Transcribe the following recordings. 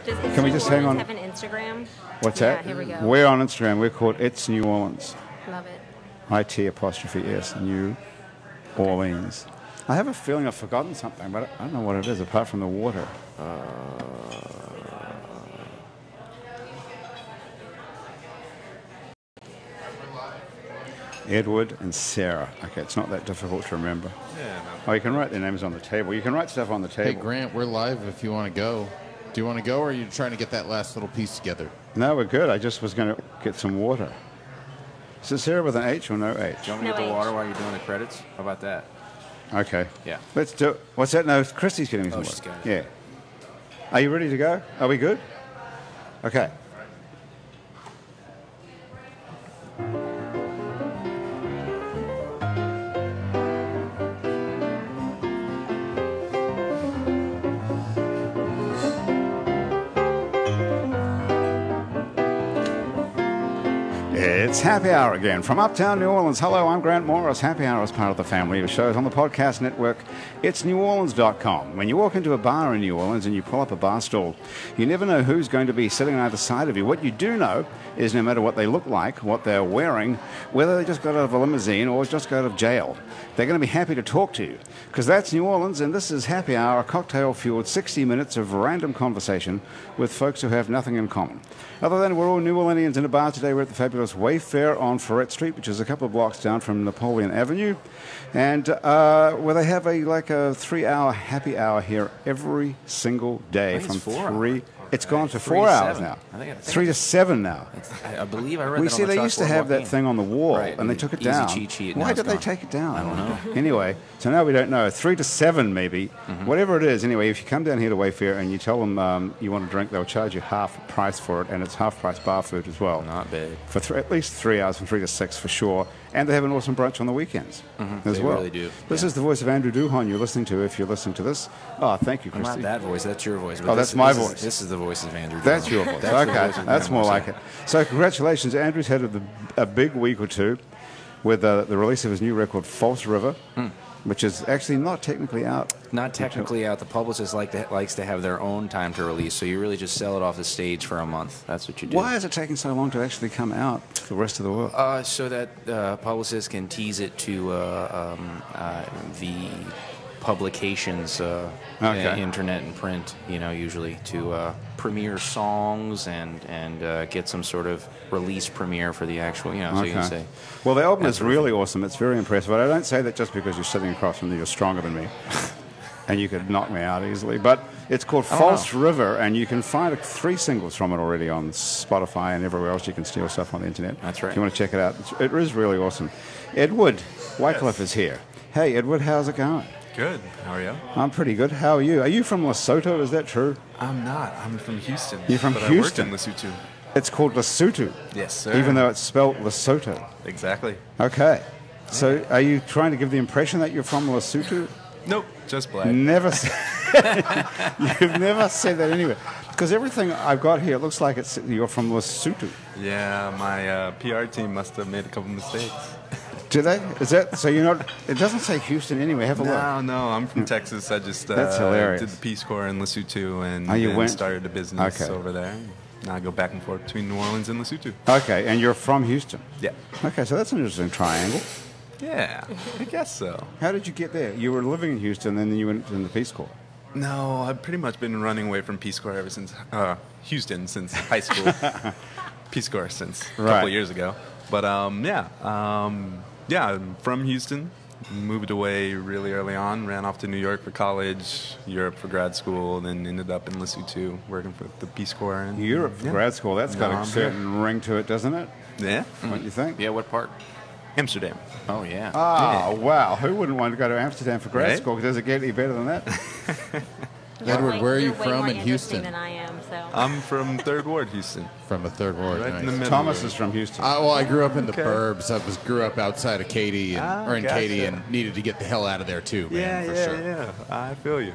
Can we just hang on? Have an Instagram? What's Yeah, that? here we go. We're on Instagram. We're called It's New Orleans. Love it. IT''S, New Orleans. I have a feeling I've forgotten something, but I don't know what it is apart from the water. Edward and Sarah. Okay, it's not that difficult to remember. Yeah. Oh, you can write their names on the table. You can write stuff on the table. Hey, Grant, we're live if you want to go. Do you want to go, or are you trying to get that last little piece together? No, we're good. I just was going to get some water. Is it Sarah with an H or no H? Do you want me to get the water while you're doing the credits? How about that? Okay. Yeah. Let's do it. What's that? No, Christy's getting me some water. She's got it. Yeah. Are you ready to go? Are we good? Okay. It's Happy Hour again from Uptown New Orleans. Hello, I'm Grant Morris. Happy Hour is part of the family of shows on the podcast network. It's neworleans.com. When you walk into a bar in New Orleans and you pull up a bar stool, you never know who's going to be sitting on either side of you. What you do know is no matter what they look like, what they're wearing, whether they just got out of a limousine or just got out of jail, they're going to be happy to talk to you. Because that's New Orleans, and this is Happy Hour, a cocktail-fueled 60 minutes of random conversation with folks who have nothing in common. Other than we're all New Orleanians in a bar today, we're at the fabulous Wayfair on Ferret Street, which is a couple of blocks down from Napoleon Avenue, and where they have a 3-hour happy hour here every single day from 3. It's gone to 4 hours now. I think 3 to 7 now. I believe I read We that see on the they used to have that thing on the wall, Right, and they took it easy down. cheat sheet, Why now it's did they gone. take it down? I don't know. Anyway, so now we don't know. 3 to 7 maybe, whatever it is. Anyway, if you come down here to Wayfair and you tell them you want a drink, they'll charge you half price for it, and it's half price bar food as well. Not bad. For at least 3 hours, from 3 to 6 for sure. And they have an awesome brunch on the weekends as They well. really do. This is the voice of Andrew Duhon you're listening to if you're listening to this. Oh, thank you, Not Christy. that voice. That's your voice. Oh, that's my voice. This is the voice of Andrew. That's Dillon. your voice. That's your Okay, voice of that's Andrew more Dillon. like it. So congratulations. Andrew's had a big week or two with the release of his new record, False River, which is actually not technically out. Not technically out. The publicist likes to have their own time to release, so you really just sell it off the stage for a month. That's what you do. Why is it taking so long to actually come out to the rest of the world? So that publicists can tease it to the publications, internet and print, usually to premiere songs and get some sort of release premiere for the actual, so you can say. Well, the album is really awesome. It's very impressive. But I don't say that just because you're sitting across from me, you're stronger than me. And you could knock me out easily. But it's called False River, and you can find 3 singles from it already on Spotify and everywhere else you can steal stuff on the internet. That's right. If you want to check it out, it is really awesome. Edward Wycliffe is here. Hey, Edward, how's it going? Good. How are you? I'm pretty good. How are you? Are you from Lesotho? Is that true? I'm not. I'm from Houston. You're from but Houston? I work in Lesotho. It's called Lesotho. Yes, sir. Even though it's spelled Lesotho. Exactly. Okay. So are you trying to give the impression that you're from Lesotho? Nope. Just black. Never. You've never said that anywhere. Because everything I've got here, it looks like you're from Lesotho. Yeah, my PR team must have made a couple mistakes. Do they? Is that so? You're not. It doesn't say Houston anyway. Have a look. No, I'm from Texas. I just That's hilarious. did the Peace Corps in Lesotho and you then went? started a business Okay. over there. Now I go back and forth between New Orleans and Lesotho. Okay, and you're from Houston. Yeah. Okay, so that's an interesting triangle. Yeah, I guess so. How did you get there? You were living in Houston, and then you went in the Peace Corps. No, I've pretty much been running away from Peace Corps ever since Houston since high school. Peace Corps since a couple years ago. But yeah, I'm from Houston. Moved away really early on. Ran off to New York for college, Europe for grad school, and then ended up in Lesotho working for the Peace Corps. And, Europe for grad school. That's got a certain ring to it, doesn't it? Yeah. What do you think? Yeah, what part? Amsterdam. Oh, yeah. Oh, wow. Who wouldn't want to go to Amsterdam for grad Right? school? Does it get any better than that? Edward, where are you You're way from more in Houston? interesting than I am, so. I'm from 3rd Ward, Houston. From the 3rd Ward. Right nice. in the middle. Thomas is from Houston. Well, I grew up in the Okay. burbs. I grew up outside of Katy, Katy, and needed to get the hell out of there too, man, for sure. Yeah. I feel you.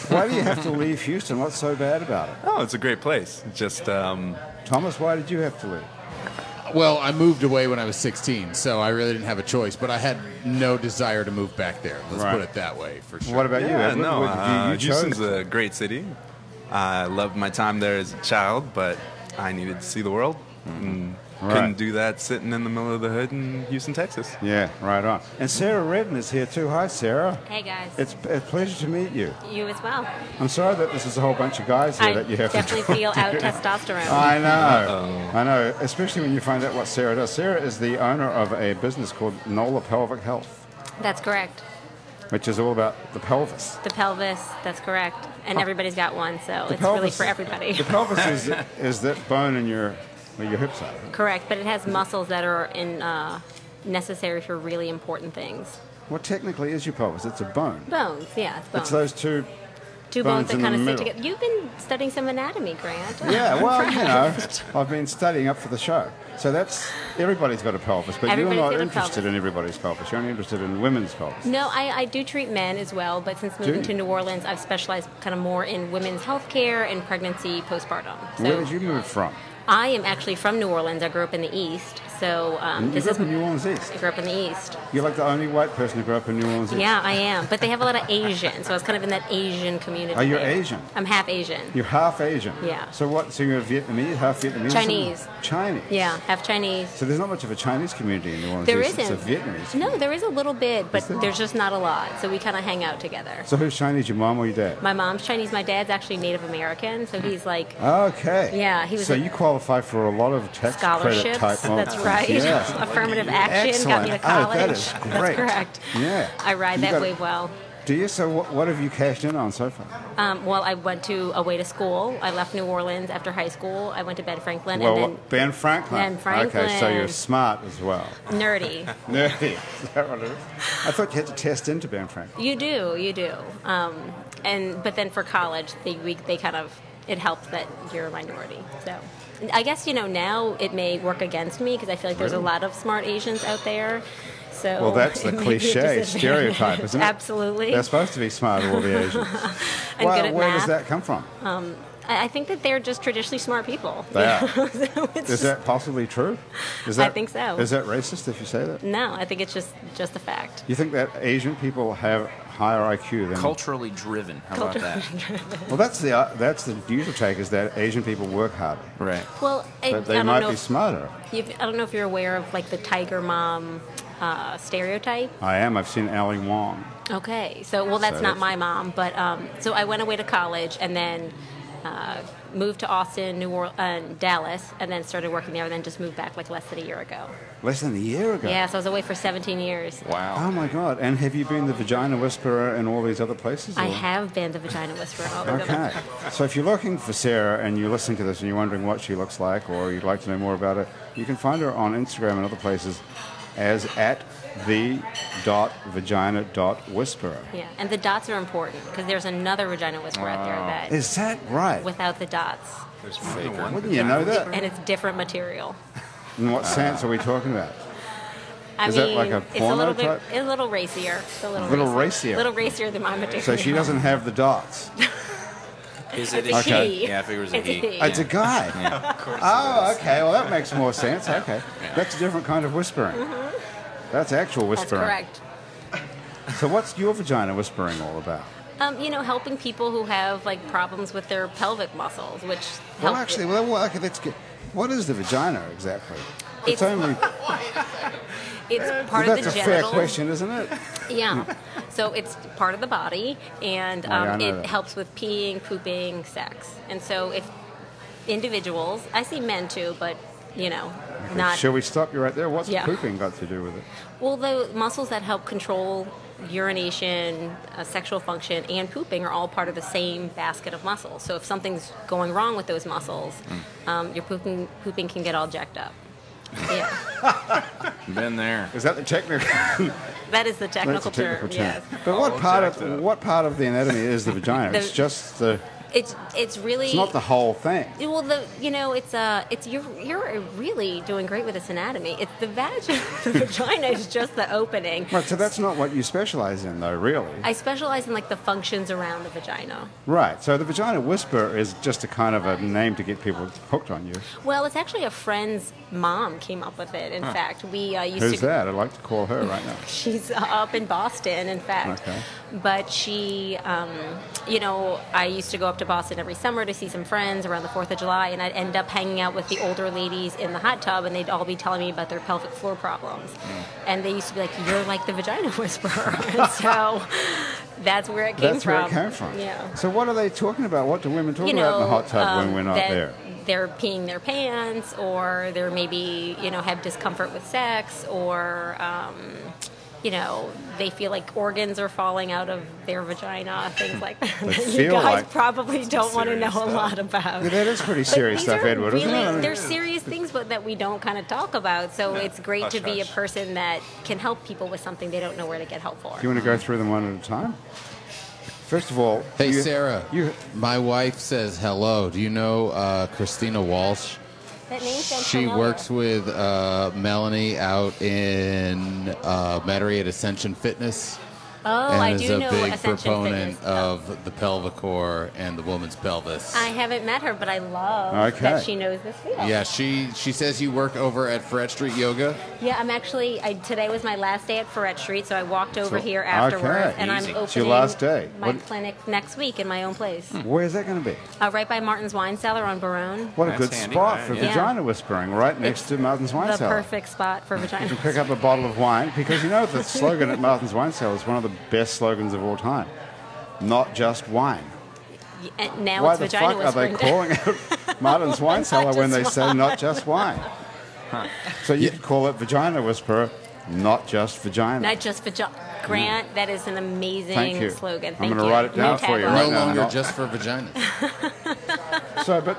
Why do you have to leave Houston? What's so bad about it? Oh, it's a great place. Just Thomas, why did you have to leave? Well, I moved away when I was 16, so I really didn't have a choice. But I had no desire to move back there. Let's Right. put it that way, for sure. What about you, yeah, Edward? no. You chose Houston's a great city. I loved my time there as a child, but I needed to see the world. And couldn't do that sitting in the middle of the hood in Houston, Texas. Yeah, right on. And Sarah Redden is here too. Hi, Sarah. Hey, guys. It's a pleasure to meet you. You as well. I'm sorry that this is a whole bunch of guys here that you have to definitely feel out testosterone. I know. I know, especially when you find out what Sarah does. Sarah is the owner of a business called NOLA Pelvic Health. That's correct. Which is all about the pelvis. The pelvis, that's correct. And everybody's got one, so it's really for everybody. The pelvis is that bone in where your hips are. Correct, but it has muscles that are necessary for really important things. What technically is your pelvis? It's a bone. Bones, yeah, it's bones. It's those two bones that kind of sit middle. together. You've been studying some anatomy, Grant. Yeah, well, you know, I've been studying up for the show. So everybody's got a pelvis, but you're not interested in everybody's pelvis. You're only interested in women's pelvis. No, I do treat men as well, but since moving to New Orleans, I've specialized kind of more in women's health care and pregnancy, postpartum. So where did you move from? I am actually from New Orleans. I grew up in the East, so this is in New Orleans East. I grew up in the East. You're like the only white person who grew up in New Orleans East. Yeah, I am, but they have a lot of Asian, so I was kind of in that Asian community. Oh, you're Asian. I'm half Asian. You're half Asian. Yeah. So what? So you're Vietnamese, half Vietnamese. Chinese. Chinese. Yeah, half Chinese. So there's not much of a Chinese community in New Orleans There East. isn't. It's a Vietnamese community. No, there is a little bit, but there's just not a lot. So we kind of hang out together. So who's Chinese? Your mom or your dad? My mom's Chinese. My dad's actually Native American, so he's like. Okay. Yeah, he was. So you qualify for a lot of tax scholarships. credit type. That's right. Yeah. Affirmative action Excellent. got me to college. Oh, that is great. That's correct. Yeah. I ride that wave well. Do you? So what have you cashed in on so far? Well, I went away to school. I left New Orleans after high school. I went to Ben Franklin. Well, and then Ben Franklin. Ben Franklin. Okay, so you're smart as well. Nerdy. Nerdy. Is that what it is? I thought you had to test into Ben Franklin. You do. But then for college, they kind of it helps that you're a minority. So I guess now it may work against me because I feel like there's a lot of smart Asians out there. So well, that's the cliche stereotype, isn't it? Absolutely. They're supposed to be smart, all the Asians. And good at where math. does that come from? I think that they're just traditionally smart people. They are. So is that possibly true? I think so. Is that racist if you say that? No, I think it's just a fact. You think that Asian people have higher IQ than culturally driven? How about that? Well, that's the usual take is that Asian people work harder. Right. Well, but they might be smarter. I don't know if you're aware of like the tiger mom stereotype. I am. I've seen Ali Wong. Okay, so that's not my mom, but so I went away to college and then moved to Austin, Dallas, and then started working there, and then just moved back like less than a year ago. Less than a year ago? Yeah, so I was away for 17 years. Wow. Oh, my God. And have you been the Vagina Whisperer in all these other places? I have been the Vagina Whisperer. Okay. So if you're looking for Sarah and you're listening to this and you're wondering what she looks like or you'd like to know more about her, you can find her on Instagram and other places as @the.vagina.whisperer. Yeah, and the dots are important because there's another Vagina Whisperer out there that is that right? Without the dots. There's more than one. Wouldn't you know that? And it's different material. In what sense are we talking about? I is mean, that like a porno type? It's a little racier. It's a little racier. A little racier than my material. So she doesn't have the dots. Is it a he? Yeah, I figure it's a he. It's a guy. Yeah. Of course. Oh, okay. Well, that makes more sense. Okay. Yeah. That's a different kind of whispering. Mm-hmm. That's actual whispering. That's correct. So what's your vagina whispering all about? Helping people who have like problems with their pelvic muscles, which well, actually, okay, let's get. What is the vagina exactly? It's only. It's part of the genitals. That's a fair question, isn't it? Yeah. So it's part of the body, and it helps with peeing, pooping, sex. And so if individuals, I see men too, but not. Shall we stop you right there? What's pooping got to do with it? Well, the muscles that help control urination, sexual function, and pooping are all part of the same basket of muscles. So if something's going wrong with those muscles, your pooping can get all jacked up. Yeah. Been there. Is that the technical? That is the technical term. Yes. But what part of the anatomy is the vagina? It's just the. It's really. It's not the whole thing. Well, it's you're really doing great with this anatomy. It's the vagina. The vagina is just the opening. Right. So that's not what you specialize in, though, really. I specialize in like the functions around the vagina. Right. So the Vagina Whisperer is just a kind of a name to get people hooked on you. Well, it's actually a friend's mom came up with it. In fact, we used Who's that? I'd like to call her right now. She's up in Boston. In fact, But she, you know, I used to go up to Boston every summer to see some friends around the 4th of July, and I'd end up hanging out with the older ladies in the hot tub, and they'd all be telling me about their pelvic floor problems. And they used to be like, "You're like the vagina whisperer." And so that's where it came from. That's where it came from. Yeah. So what are they talking about? What do women talk about in the hot tub when we're not there? They're peeing their pants, or they're maybe, you know, have discomfort with sex, or, you know, they feel like organs are falling out of their vagina, things like that. You guys probably don't want to know a lot about. Yeah, that is pretty serious stuff, Edward, isn't it? They're serious things, but that we don't kind of talk about. So it's great to be a person that can help people with something they don't know where to get help for. Do you want to go through them one at a time? First of all, hey, Sarah, my wife says hello. Do you know Christina Walsh? That name sounds She familiar. works with Melanie out in Metairie at Ascension Fitness. Oh, and I is do a know big Ascension proponent Fitness. of the pelvic core and the woman's pelvis. I haven't met her, but I love that she knows this field. Yeah, she says you work over at Ferret Street Yoga. Yeah, I'm actually. Today was my last day at Ferret Street, so I walked over here afterwards, and I'm opening it's your last day. my clinic next week in my own place, Where's that going to be? right by Martin's Wine Cellar on Barone. What a good spot for vagina whispering, right next to Martin's Wine The Cellar. perfect spot for vagina. You can pick up a bottle of wine, because you know the slogan at Martin's Wine Cellar is one of the best slogans of all time. Not just wine. And now Why it's the vagina fuck are they whispering. calling it Martin's Wine Cellar when they say not just wine? So you could call it Vagina Whisperer, not just vagina. Not just vagina. Grant, that is an amazing Thank you. slogan. I'm Thank going to you. write it down for you right No now. longer just for vaginas. So, but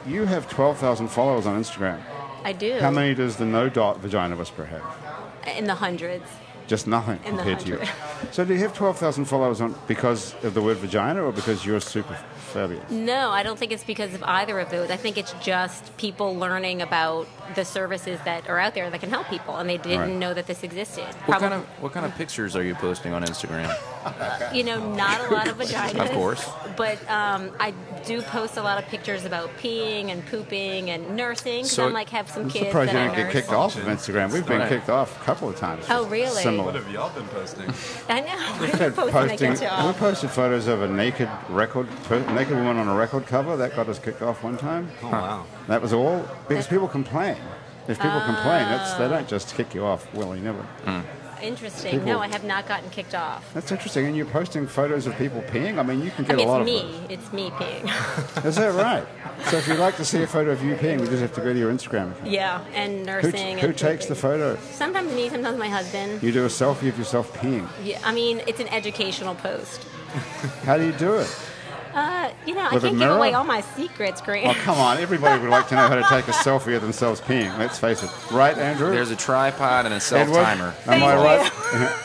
you have 12,000 followers on Instagram. I do. How many does the No Dot Vagina Whisperer have? In the hundreds. Just nothing In the compared to you. 100. So do you have 12,000 followers on because of the word vagina or because you're super fabulous? No, I don't think it's because of either of those. I think it's just people learning about the services that are out there that can help people, and they didn't know that this existed. What kind of pictures are you posting on Instagram? You know, not a lot of vaginas. Of course. But I do post a lot of pictures about peeing and pooping and nursing, because So- I'm like, have some I'm kids surprised that you I didn't get nurse. kicked off of Instagram. We've been kicked off a couple of times. Oh, really? Similar. What have y'all been posting? I know. We've We're had posting we a posted photos of a naked woman on a record cover. That got us kicked off one time. Oh, wow. That was all because people complain. If people complain, they don't just kick you off willy-nilly. Interesting. People- No, I have not gotten kicked off. That's interesting. And you're posting photos of people peeing? I mean, you can I get mean, a lot it's of me. It's me peeing. those. Is that right? So if you'd like to see a photo of you peeing, we just have to go to your Instagram account. Yeah, and nursing. Who and takes the pooping. photo? Sometimes me, sometimes my husband. You do a selfie of yourself peeing. Yeah, I mean, it's an educational post. How do you do it? You know, I With a can't give mirror? away all my secrets, Grant. Oh, come on. Everybody would like to know how to take a selfie of themselves peeing. Let's face it. Right, Andrew? There's a tripod and a self Edward? timer. Am I right?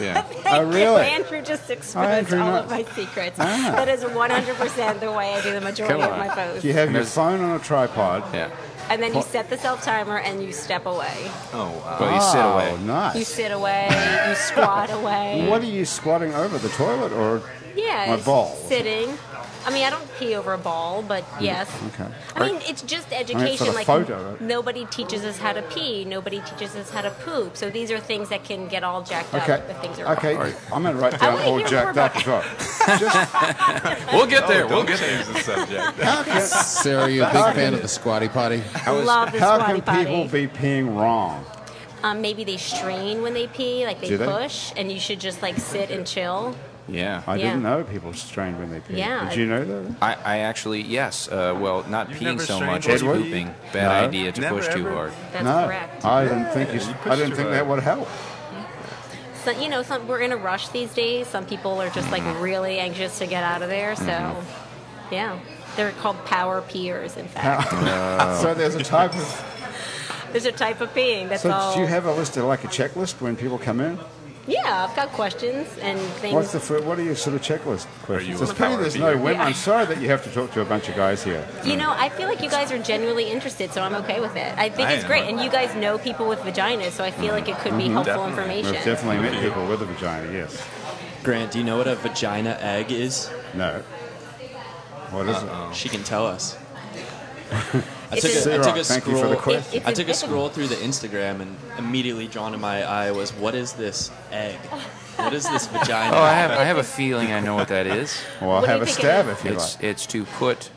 Yeah. Oh, really? Andrew just exposed Andrew all knows. of my secrets. That is 100% the way I do the majority Come of my on. posts. You have your phone on a tripod. Yeah. And then you set the self-timer and you step away. Oh, wow. Well, you sit Oh, away. nice. You sit away, you squat away. What are you squatting over? The toilet or Yeah, a ball? sitting. I mean, I don't pee over a ball, but yes. Okay. I mean, it's just education. the Like photo, right? nobody teaches us how to pee. Nobody teaches us how to poop. So these are things that can get all jacked Okay. up if things are Okay. wrong. I'm going to write I down wanna all hear jacked more up as well. We'll get there. We'll We'll get there. change the subject. Sarah, you a big fan of the squatty potty? Love the How squatty can people potty. be peeing wrong? Maybe they strain when they pee, like they Do they? push, and you should just like sit and chill. Yeah. I Yeah. didn't know people strained when they pee. Yeah. Did you know that? I actually, yes. Well, not You've peeing never so strained much while as you pee? pooping. Bad No. idea to Never, push too ever? hard. That's no. correct. I didn't think you I pushed didn't too think hard. that would help. So, you know, we're in a rush these days. Some people are just like really anxious to get out of there. So, yeah, they're called power peers. In fact, So there's a type of. there's a type of peeing. That's So all. do you have a list of like a checklist when people come in? Yeah, I've got questions and things. What are your sort of checklist questions? you There's a pity power there's no peer? women. Yeah. I'm sorry that you have to talk to a bunch of guys here. You know, I feel like you guys are genuinely interested, so I'm okay with it. I think I it's am. great, and you guys know people with vaginas, so I feel like it could be helpful Definitely. information. We've definitely met people with a vagina, yes. Grant, do you know what a vagina egg is? No. What is it? She can tell us. I It's took a- a, I took a Thank you for scroll. the question. I took a scroll through the Instagram, and immediately drawn to my eye was, "What is this egg?" What is this vagina? Oh, I have a feeling I know what that is. Well, What do have you a think it stab is? if you It's like. it's to put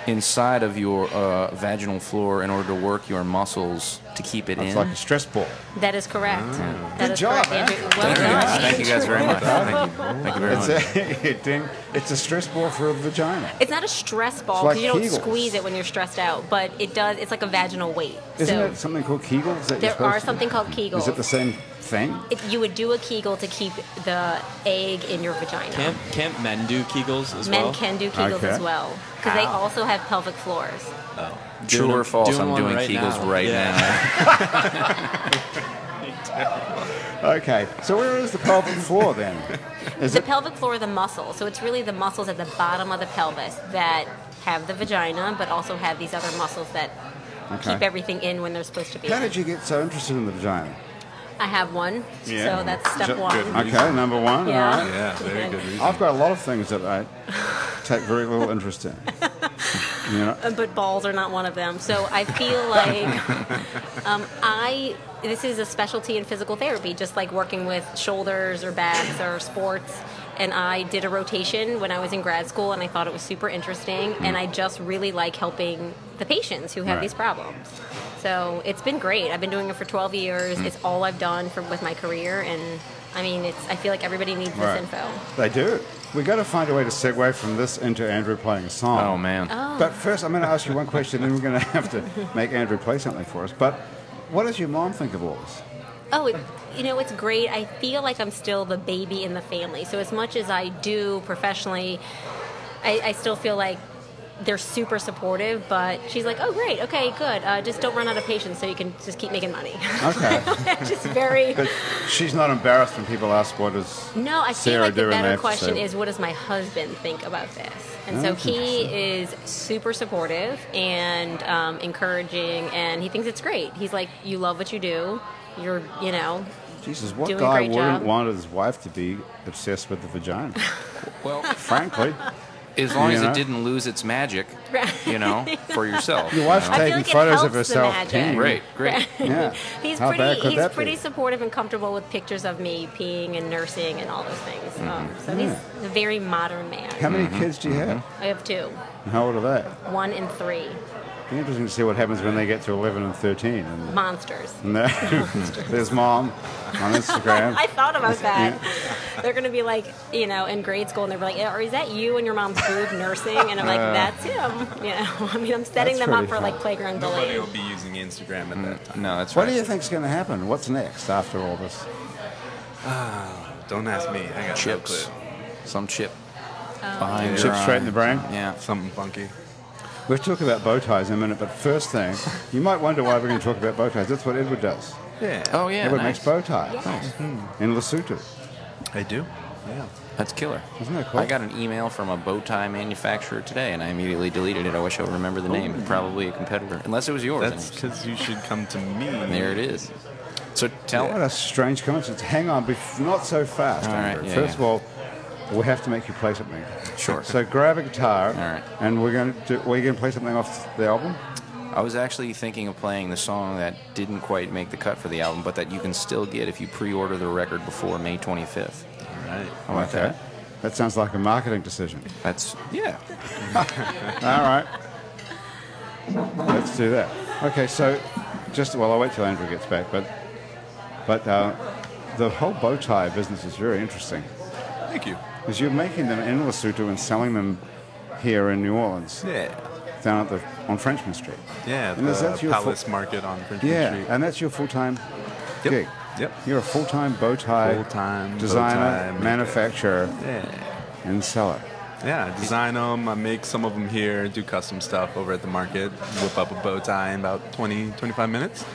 inside of your vaginal floor in order to work your muscles to keep it It's in. like a stress ball. That is correct. That Good is job, correct, man. Andrew. Well Thank you. done. Thank you guys very much. Thank you very much. It's a stress ball for a vagina. It's not a stress ball It's like because you don't Kegels. squeeze it when you're stressed out, but it does. It's like a vaginal weight. Isn't so it something called Kegels? That you're there supposed are to- something called Kegels. Is it the same thing? You would do a Kegel to keep the egg in your vagina. Can't men do Kegels as Men well? can do Kegels Okay. as well because they also have pelvic floors. True or false? I'm one doing right Kegels now. right Yeah. now. Okay, so where is the pelvic floor then? Is The it? pelvic floor are the muscles, so it's really the muscles at the bottom of the pelvis that have the vagina, but also have these other muscles that Okay. keep everything in when they're supposed to be. How in. did you get so interested in the vagina? I have one, Yeah. so that's step Good. one. Okay, number one. Yeah. All right. Yeah, very good reason. I've got a lot of things that I take very little interest in. You know, But balls are not one of them. So I feel like this is a specialty in physical therapy, just like working with shoulders or backs or sports. And I did a rotation when I was in grad school, and I thought it was super interesting. And I just really like helping the patients who have Right. these problems. So it's been great. I've been doing it for 12 years. It's all I've done with my career, and I mean, I feel like everybody needs this right. info. They do. We got to find a way to segue from this into Andrew playing a song. Oh man. But first, I'm going to ask you one question, then we're going to have to make Andrew play something for us. But what does your mom think of all this? Oh, it's great. I feel like I'm still the baby in the family. So as much as I do professionally, I still feel like they're super supportive. But she's like, oh, great. Okay, good. Just don't run out of patience so you can just keep making money. Okay. Just very... But she's not embarrassed when people ask what does No, I feel Sarah like the do, and they better have to question say- is, what does my husband think about this? And so That's he is super supportive and encouraging, and he thinks it's great. He's like, you love what you do. You're, Jesus, what doing a guy great wouldn't job. want his wife to be obsessed with the vagina? Well, Frankly. as long as You know? it didn't lose its magic, Right. for yourself. Your wife's you know? I feel taking like it photos helps of the herself magic. peeing. Great, great. Yeah. He's How bad could he's that pretty be? supportive and comfortable with pictures of me peeing and nursing and all those things. So he's a very modern man. How many kids do you have? I have two, How old are they? 1 and 3, It'd be interesting to see what happens when they get to 11 and 13. And monsters. there's mom on Instagram. I thought about that. They're going to be like, in grade school, and they're like, or is that you and your mom's boob nursing? And I'm like, that's him. I mean, I'm setting That's them up pretty for fun. like playground Nobody bullying. will be using Instagram at that time. No, that's What right. do you think's going to happen? What's next after all this? Don't ask me. I got Chips. no clue. Some chip behind your Chip straight eye. in the brain? Yeah. Something funky. We'll talk about bow ties in a minute, but first thing, you might wonder why we're going to talk about bow ties. That's what Edward does. Yeah. Oh yeah. Edward nice. makes bow ties Yes. in Lesotho. I do. Yeah. That's killer. Isn't that cool? I got an email from a bow tie manufacturer today, and I immediately deleted it. I wish I would remember the name. Probably a competitor, unless it was yours. That's because you should come to me. There it is. So tell. What a strange coincidence. Hang on, not so fast, All right, Andrew. yeah, First yeah. of all, we have to make you play something. Sure. So grab a guitar, All right. and we're going to play something off the album. I was actually thinking of playing the song that didn't quite make the cut for the album, but that you can still get if you pre-order the record before May 25th. All right. How about that? That sounds like a marketing decision. That's yeah. All right. Let's do that. Okay, so I'll wait till Andrew gets back, but the whole bow tie business is very interesting Thank you. because you're making them in Lesotho and selling them here in New Orleans, Yeah. down on Frenchman Street. Yeah. And is The that your Palace Market on Frenchman Yeah, Street. and that's your full-time Yep. gig. Yep. You're a full-time bow tie Full-time bow designer, tie maker. manufacturer, Yeah. and seller. Yeah, I design them. I make some of them here, do custom stuff over at the market, whip up a bow tie in about 20, 25 minutes.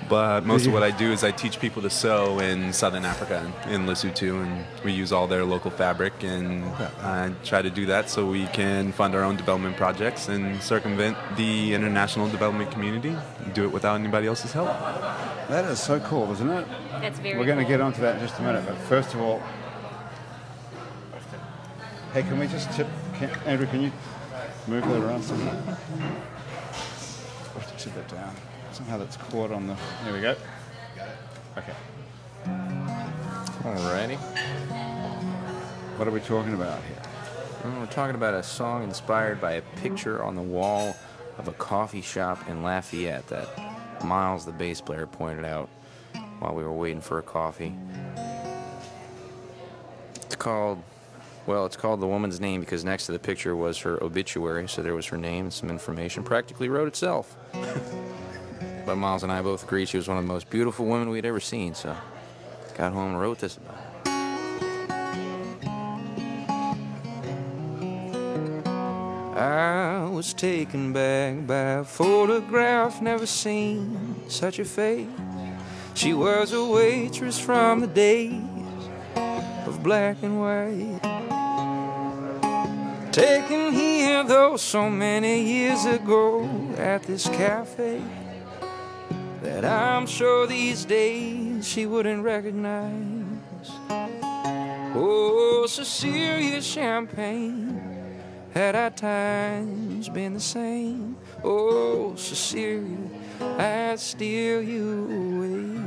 But most of what I do is I teach people to sew in Southern Africa, in Lesotho, and we use all their local fabric, and I try to do that so we can fund our own development projects and circumvent the international development community, do it without anybody else's help. That is so cool, isn't it? That's very We're going to cool. get onto that in just a minute, but first of all, hey, can we just Andrew, can you move that around somehow? Oh, tip that down. Somehow that's caught on the. There we go. Okay. Alrighty. What are we talking about here? Well, we're talking about a song inspired by a picture on the wall of a coffee shop in Lafayette that Miles, the bass player, pointed out while we were waiting for a coffee. It's called The Woman's Name because next to the picture was her obituary, so there was her name and some information. Practically wrote itself. But Miles and I both agreed she was one of the most beautiful women we'd ever seen, so got home and wrote this about her. I was taken back by a photograph, never seen such a face. She was a waitress from the days of black and white. Taken here, though, so many years ago at this cafe that I'm sure these days she wouldn't recognize. Oh, Cecilia Champagne had at times been the same. Oh, Cecilia, I'd steal you away.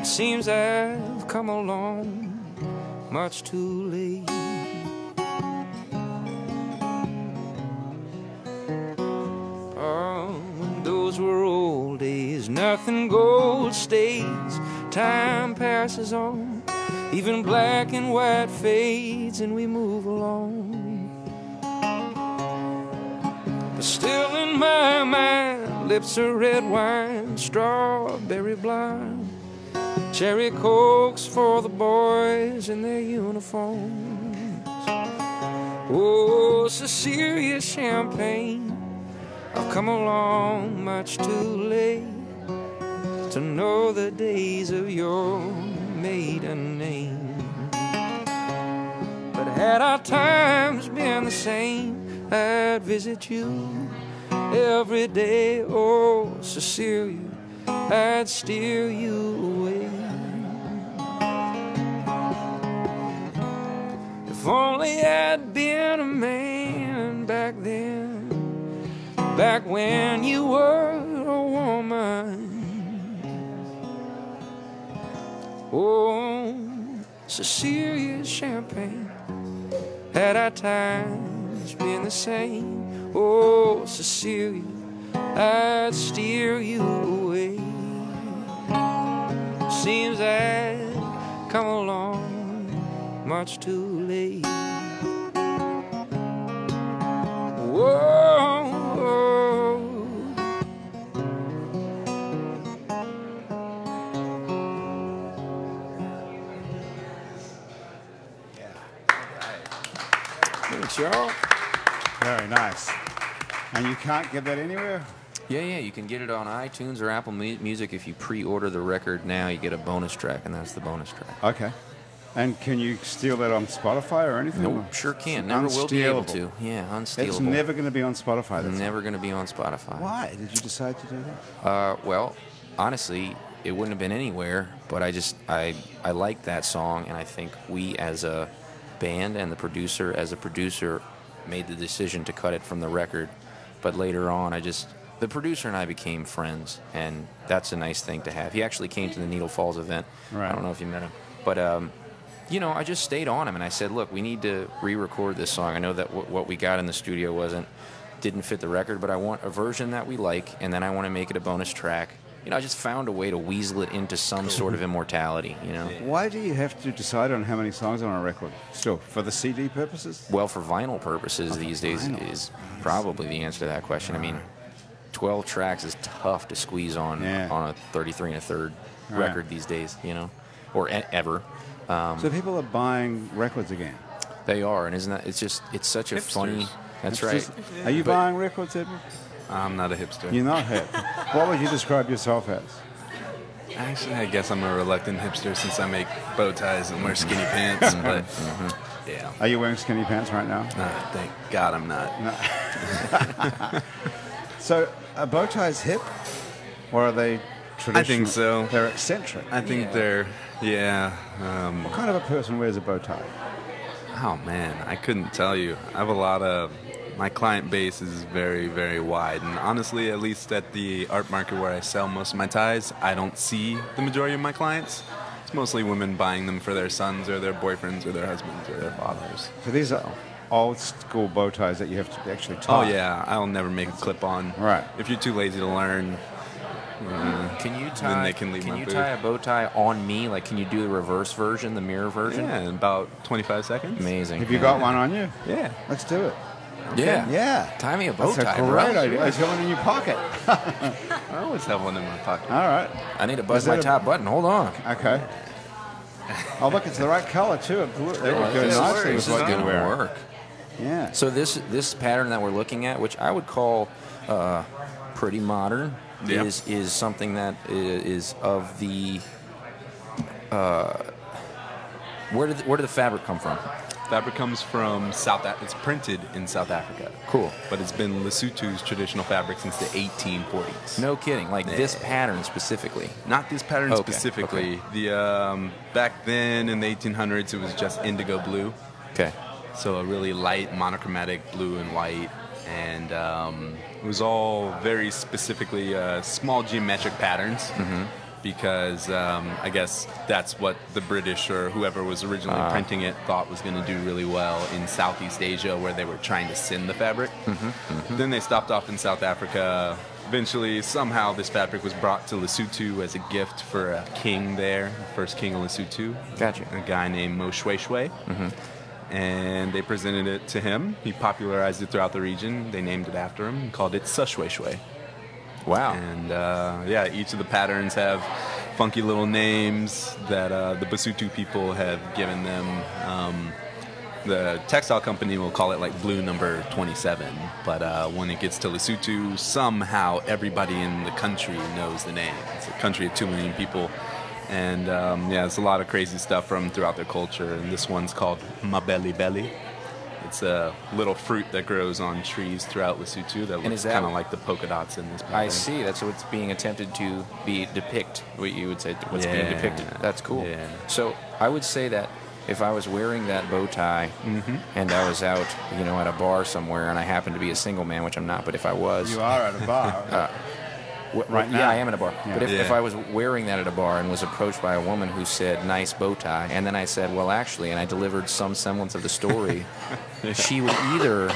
It seems I've come along much too late. Oh, those were old days, nothing gold stays. Time passes on, even black and white fades, and we move along. But still in my mind, lips are red wine, strawberry blind, cherry cokes for the boys in their uniforms. Oh, Cecilia Champagne, I've come along much too late to know the days of your maiden name. But had our times been the same, I'd visit you every day. Oh, Cecilia, I'd steal you away. If only I'd been a man back then, back when you were a woman. Oh, Cecilia Champagne, had our times been the same. Oh, Cecilia, I'd steer you away. Seems I'd come along much too late. Whoa. Thanks, y'all. Very nice. And you can't get that anywhere? Yeah, you can get it on iTunes or Apple Music. If you pre-order the record now, you get a bonus track, and that's the bonus track. Okay. And can you steal that on Spotify or anything? Nope, sure can't. Never will be able to. Yeah, unstealable. It's never going to be on Spotify. Never going to be on Spotify. Why did you decide to do that? Well, honestly, it wouldn't have been anywhere, but I like that song, and I think we as a band and the producer as a producer made the decision to cut it from the record. But later on, the producer and I became friends, and that's a nice thing to have. He actually came to the Needle Falls event. Right. I don't know if you met him. But, I just stayed on him, and I said, look, we need to re-record this song. I know that what we got in the studio didn't fit the record, but I want a version that we like, and then I want to make it a bonus track. I just found a way to weasel it into some sort of immortality, Why do you have to decide on how many songs are on a record? Still, for the CD purposes? Well, for vinyl purposes these days is probably the answer to that question. I mean, 12 tracks is tough to squeeze on a 33 1/3 record these days, or ever. So people are buying records again? They are, and isn't that, it's such a Hipsters. funny, that's right. Are you buying records, Edward? I'm not a hipster. You're not hip. What would you describe yourself as? Actually, I guess I'm a reluctant hipster since I make bow ties and wear skinny pants. But yeah. Are you wearing skinny pants right now? Thank God I'm not. No. So, are bow ties hip, or are they traditional? I think so. They're eccentric. I think they're, What kind of a person wears a bow tie? Oh man, I couldn't tell you. I have a lot of. My client base is very, very wide, and honestly, at least at the art market where I sell most of my ties, I don't see the majority of my clients. It's mostly women buying them for their sons or their boyfriends or their husbands or their fathers. So these are old school bow ties that you have to actually tie. Oh yeah, I'll never make a clip-on. Right. If you're too lazy to learn, Can you tie? then they can leave my booth. tie a bow tie on me? Like, can you do the reverse version, the mirror version? Yeah, in about 25 seconds. Amazing. Have you got one on you? Yeah. Let's do it. Yeah. Yeah. Tie me a bow That's tie. a great bro. idea. It's going in your pocket. I always have one in my pocket. All right. I need to Is buzz that my a- top button. Hold on. Okay. Oh, look, it's the right color, too. It would go This nicely is with what you're gonna wearing. work. Yeah. So this pattern that we're looking at, which I would call pretty modern, Yep. is something that is of the. Where did the fabric come from? Fabric comes from It's printed in South Africa. Cool. But it's been Lesotho's traditional fabric since the 1840s. No kidding. Like this pattern specifically. Not this pattern Okay, specifically. The back then in the 1800s, it was just indigo blue. Okay. So a really light monochromatic blue and white, and it was all very specifically small geometric patterns, because I guess that's what the British or whoever was originally printing it thought was going to do really well in Southeast Asia, where they were trying to sin the fabric. Then they stopped off in South Africa. Eventually, somehow, this fabric was brought to Lesotho as a gift for a king there, the first king of Lesotho. Gotcha. A guy named Mo Shweshwe. And they presented it to him. He popularized it throughout the region. They named it after him and called it Sushweshwe. Wow. And yeah, each of the patterns have funky little names that the Basotho people have given them. The textile company will call it like blue number 27, but when it gets to Lesotho, somehow everybody in the country knows the name. It's a country of 2 million people. And yeah, it's a lot of crazy stuff from throughout their culture. And this one's called Mabeli Belly. It's a little fruit that grows on trees throughout Lesotho that looks kind of like the polka dots in this pattern. I see. That's what's being attempted to depict. What you would say, what's being depicted. That's cool. Yeah. So I would say that if I was wearing that bow tie and I was out, at a bar somewhere, and I happened to be a single man, which I'm not, but if I was, You are at a bar. Right now. yeah, I am at a bar. Yeah. But if I was wearing that at a bar and was approached by a woman who said, "Nice bow tie," and then I said, "Well, actually," and I delivered some semblance of the story, she would either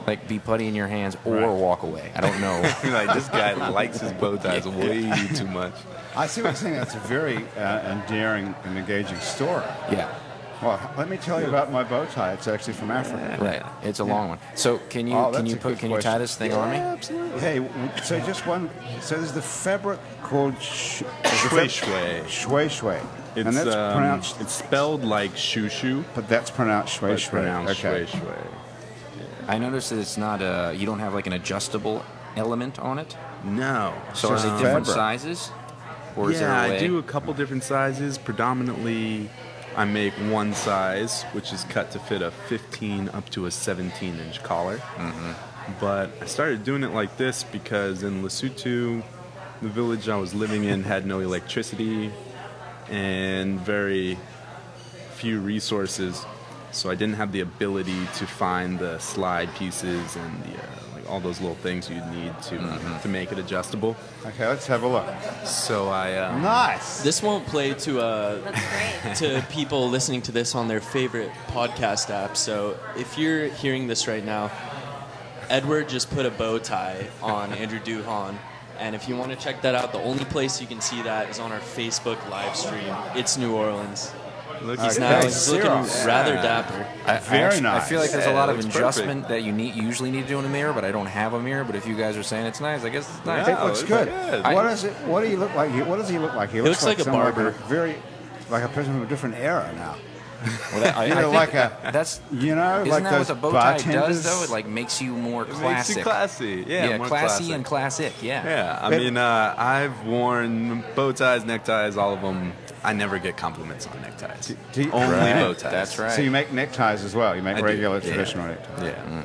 like be putty in your hands or walk away. I don't know. Like, this guy likes his bow ties way too much. I see what you're saying. That's a very endearing and engaging story. Yeah. Well, let me tell you about my bow tie. It's actually from Africa. Right. It's a long one. So can you Oh, can that's you a good can you tie question. this thing on me? Absolutely. Hey, so just one. So there's the fabric called Shweshwe. Shweshwe. It's, And that's pronounced. it's spelled like shushu, But that's pronounced but it's Shweshwe. pronounced Okay. Shweshwe. I noticed that it's not you don't have like an adjustable element on it. No. So are Just they different fabric. sizes? Or is Yeah, there a way? I do a couple different sizes. Predominantly, I make one size, which is cut to fit a 15 up to a 17-inch collar. But I started doing it like this because in Lesotho, the village I was living in had no electricity and very few resources. So I didn't have the ability to find the slide pieces and the, like all those little things you'd need to make it adjustable. Okay, let's have a look. So I Nice. This won't play to That's great. to people listening to this on their favorite podcast app. So if you're hearing this right now, Edward just put a bow tie on Andrew Duhan. And if you want to check that out, the only place you can see that is on our Facebook live stream. It's New Orleans. look, Okay. He's looking Xerox. rather dapper. Very I nice. feel like there's a Yeah, lot of it looks adjustment that you usually need to do in a mirror, but I don't have a mirror. But if you guys are saying it's nice, I guess it's nice. It looks it's good. good. What is it? What do you look like? What does he look like? He looks like a someone barber. very, like a person from a different era now. Well, that, I know, think like that's Isn't isn't like that those what the bow tie bartenders? does though? It like makes you more It makes classic. you classy. Yeah, more classy classic. and classic. Yeah. Yeah, I mean, I've worn bow ties, neckties, all of them. I never get compliments on neckties. Do you- Only Right. bow ties. That's right. So you make neckties as well. You make I do, regular yeah. traditional neckties. Yeah.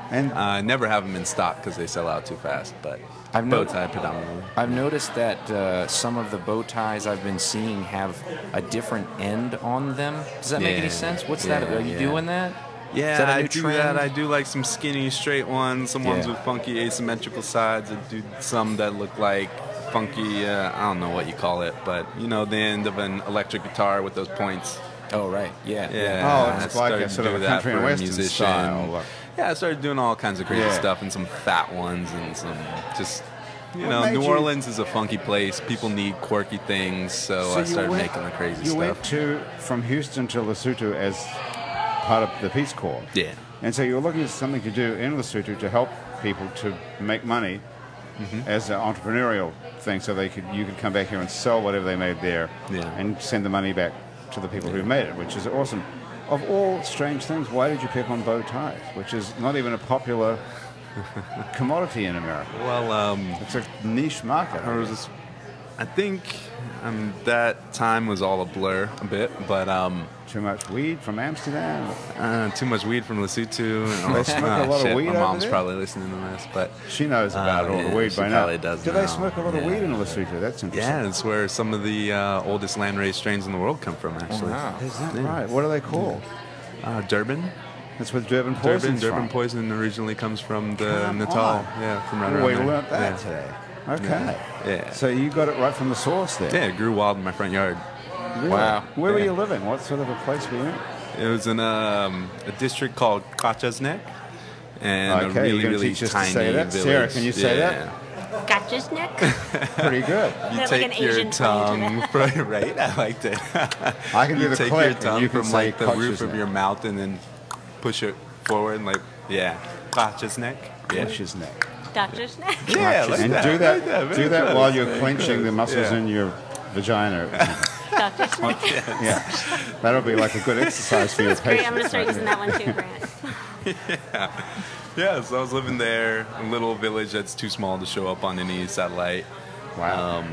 And I never have them in stock because they sell out too fast, but I've bow no- tie predominantly. I've noticed that some of the bow ties I've been seeing have a different end on them. Does that make any Yeah. sense? What's that? Yeah, Are you yeah. doing that? Yeah, Is that a I new do trend? that. I do like some skinny, straight ones, some ones Yeah. with funky asymmetrical sides. I do some that look like funky, I don't know what you call it, but you know, the end of an electric guitar with those points. Oh, right. Yeah. Oh, I it's like started a sort to of do a that country and for a western musician. style. Yeah, I started doing all kinds of crazy Yeah. stuff and some fat ones and some just, you What know, made New you- Orleans is a funky place. People need quirky things, so I you started went- making the crazy You stuff. went from Houston to Lesotho as part of the Peace Corps. Yeah. And so you were looking for something to do in Lesotho to help people to make money as an entrepreneurial thing, so you could come back here and sell whatever they made there, Yeah. and send the money back to the people who made it, which is awesome. Of all strange things, why did you pick on bow ties, which is not even a popular commodity in America? Well, It's a niche market. I think that time was all a blur a bit, but Too much weed from Amsterdam. too much weed from Lesotho. They smoke a lot of shit, weed my over mom's there? probably listening to this, but She knows about all yeah, the weed she by now. probably does Do they now. smoke a lot of Yeah. weed in Lesotho? That's interesting. yeah, it's where some of the oldest landrace strains in the world come from, actually. Is that right? What are they called? Durban. That's where Durban poison's Durban from. poison originally comes from the Come Natal. on. Yeah, from right We around there. learnt that Yeah. today. Okay. Yeah. So you got it right from the source there. Yeah, it grew wild in my front yard. Really? Wow. Where were Yeah. you living? What sort of a place were you in? It was in a district called Kachasnek, and Okay, a you're really, gonna really teach us to tiny say that? village. Sarah, can you say that? Yeah. Gotcha's neck. Pretty good. You Is that like take an your Asian twang to tongue, from, right? I liked it. I can do You the take click, your and tongue you can from say like the roof of Kachasnek. your mouth and then push it forward, and like Kachasnek. Yeah. What's neck? Gotcha's neck. Yeah, like And that. do that, like that. do Very that close, while you're very clenching the close. muscles Yeah. in your vagina. Gotcha's neck. Yeah, that'll be like a good exercise for your Great. I'm patients. going to start using that one too, Grant. Yeah, so I was living there, a little village that's too small to show up on any satellite. Wow.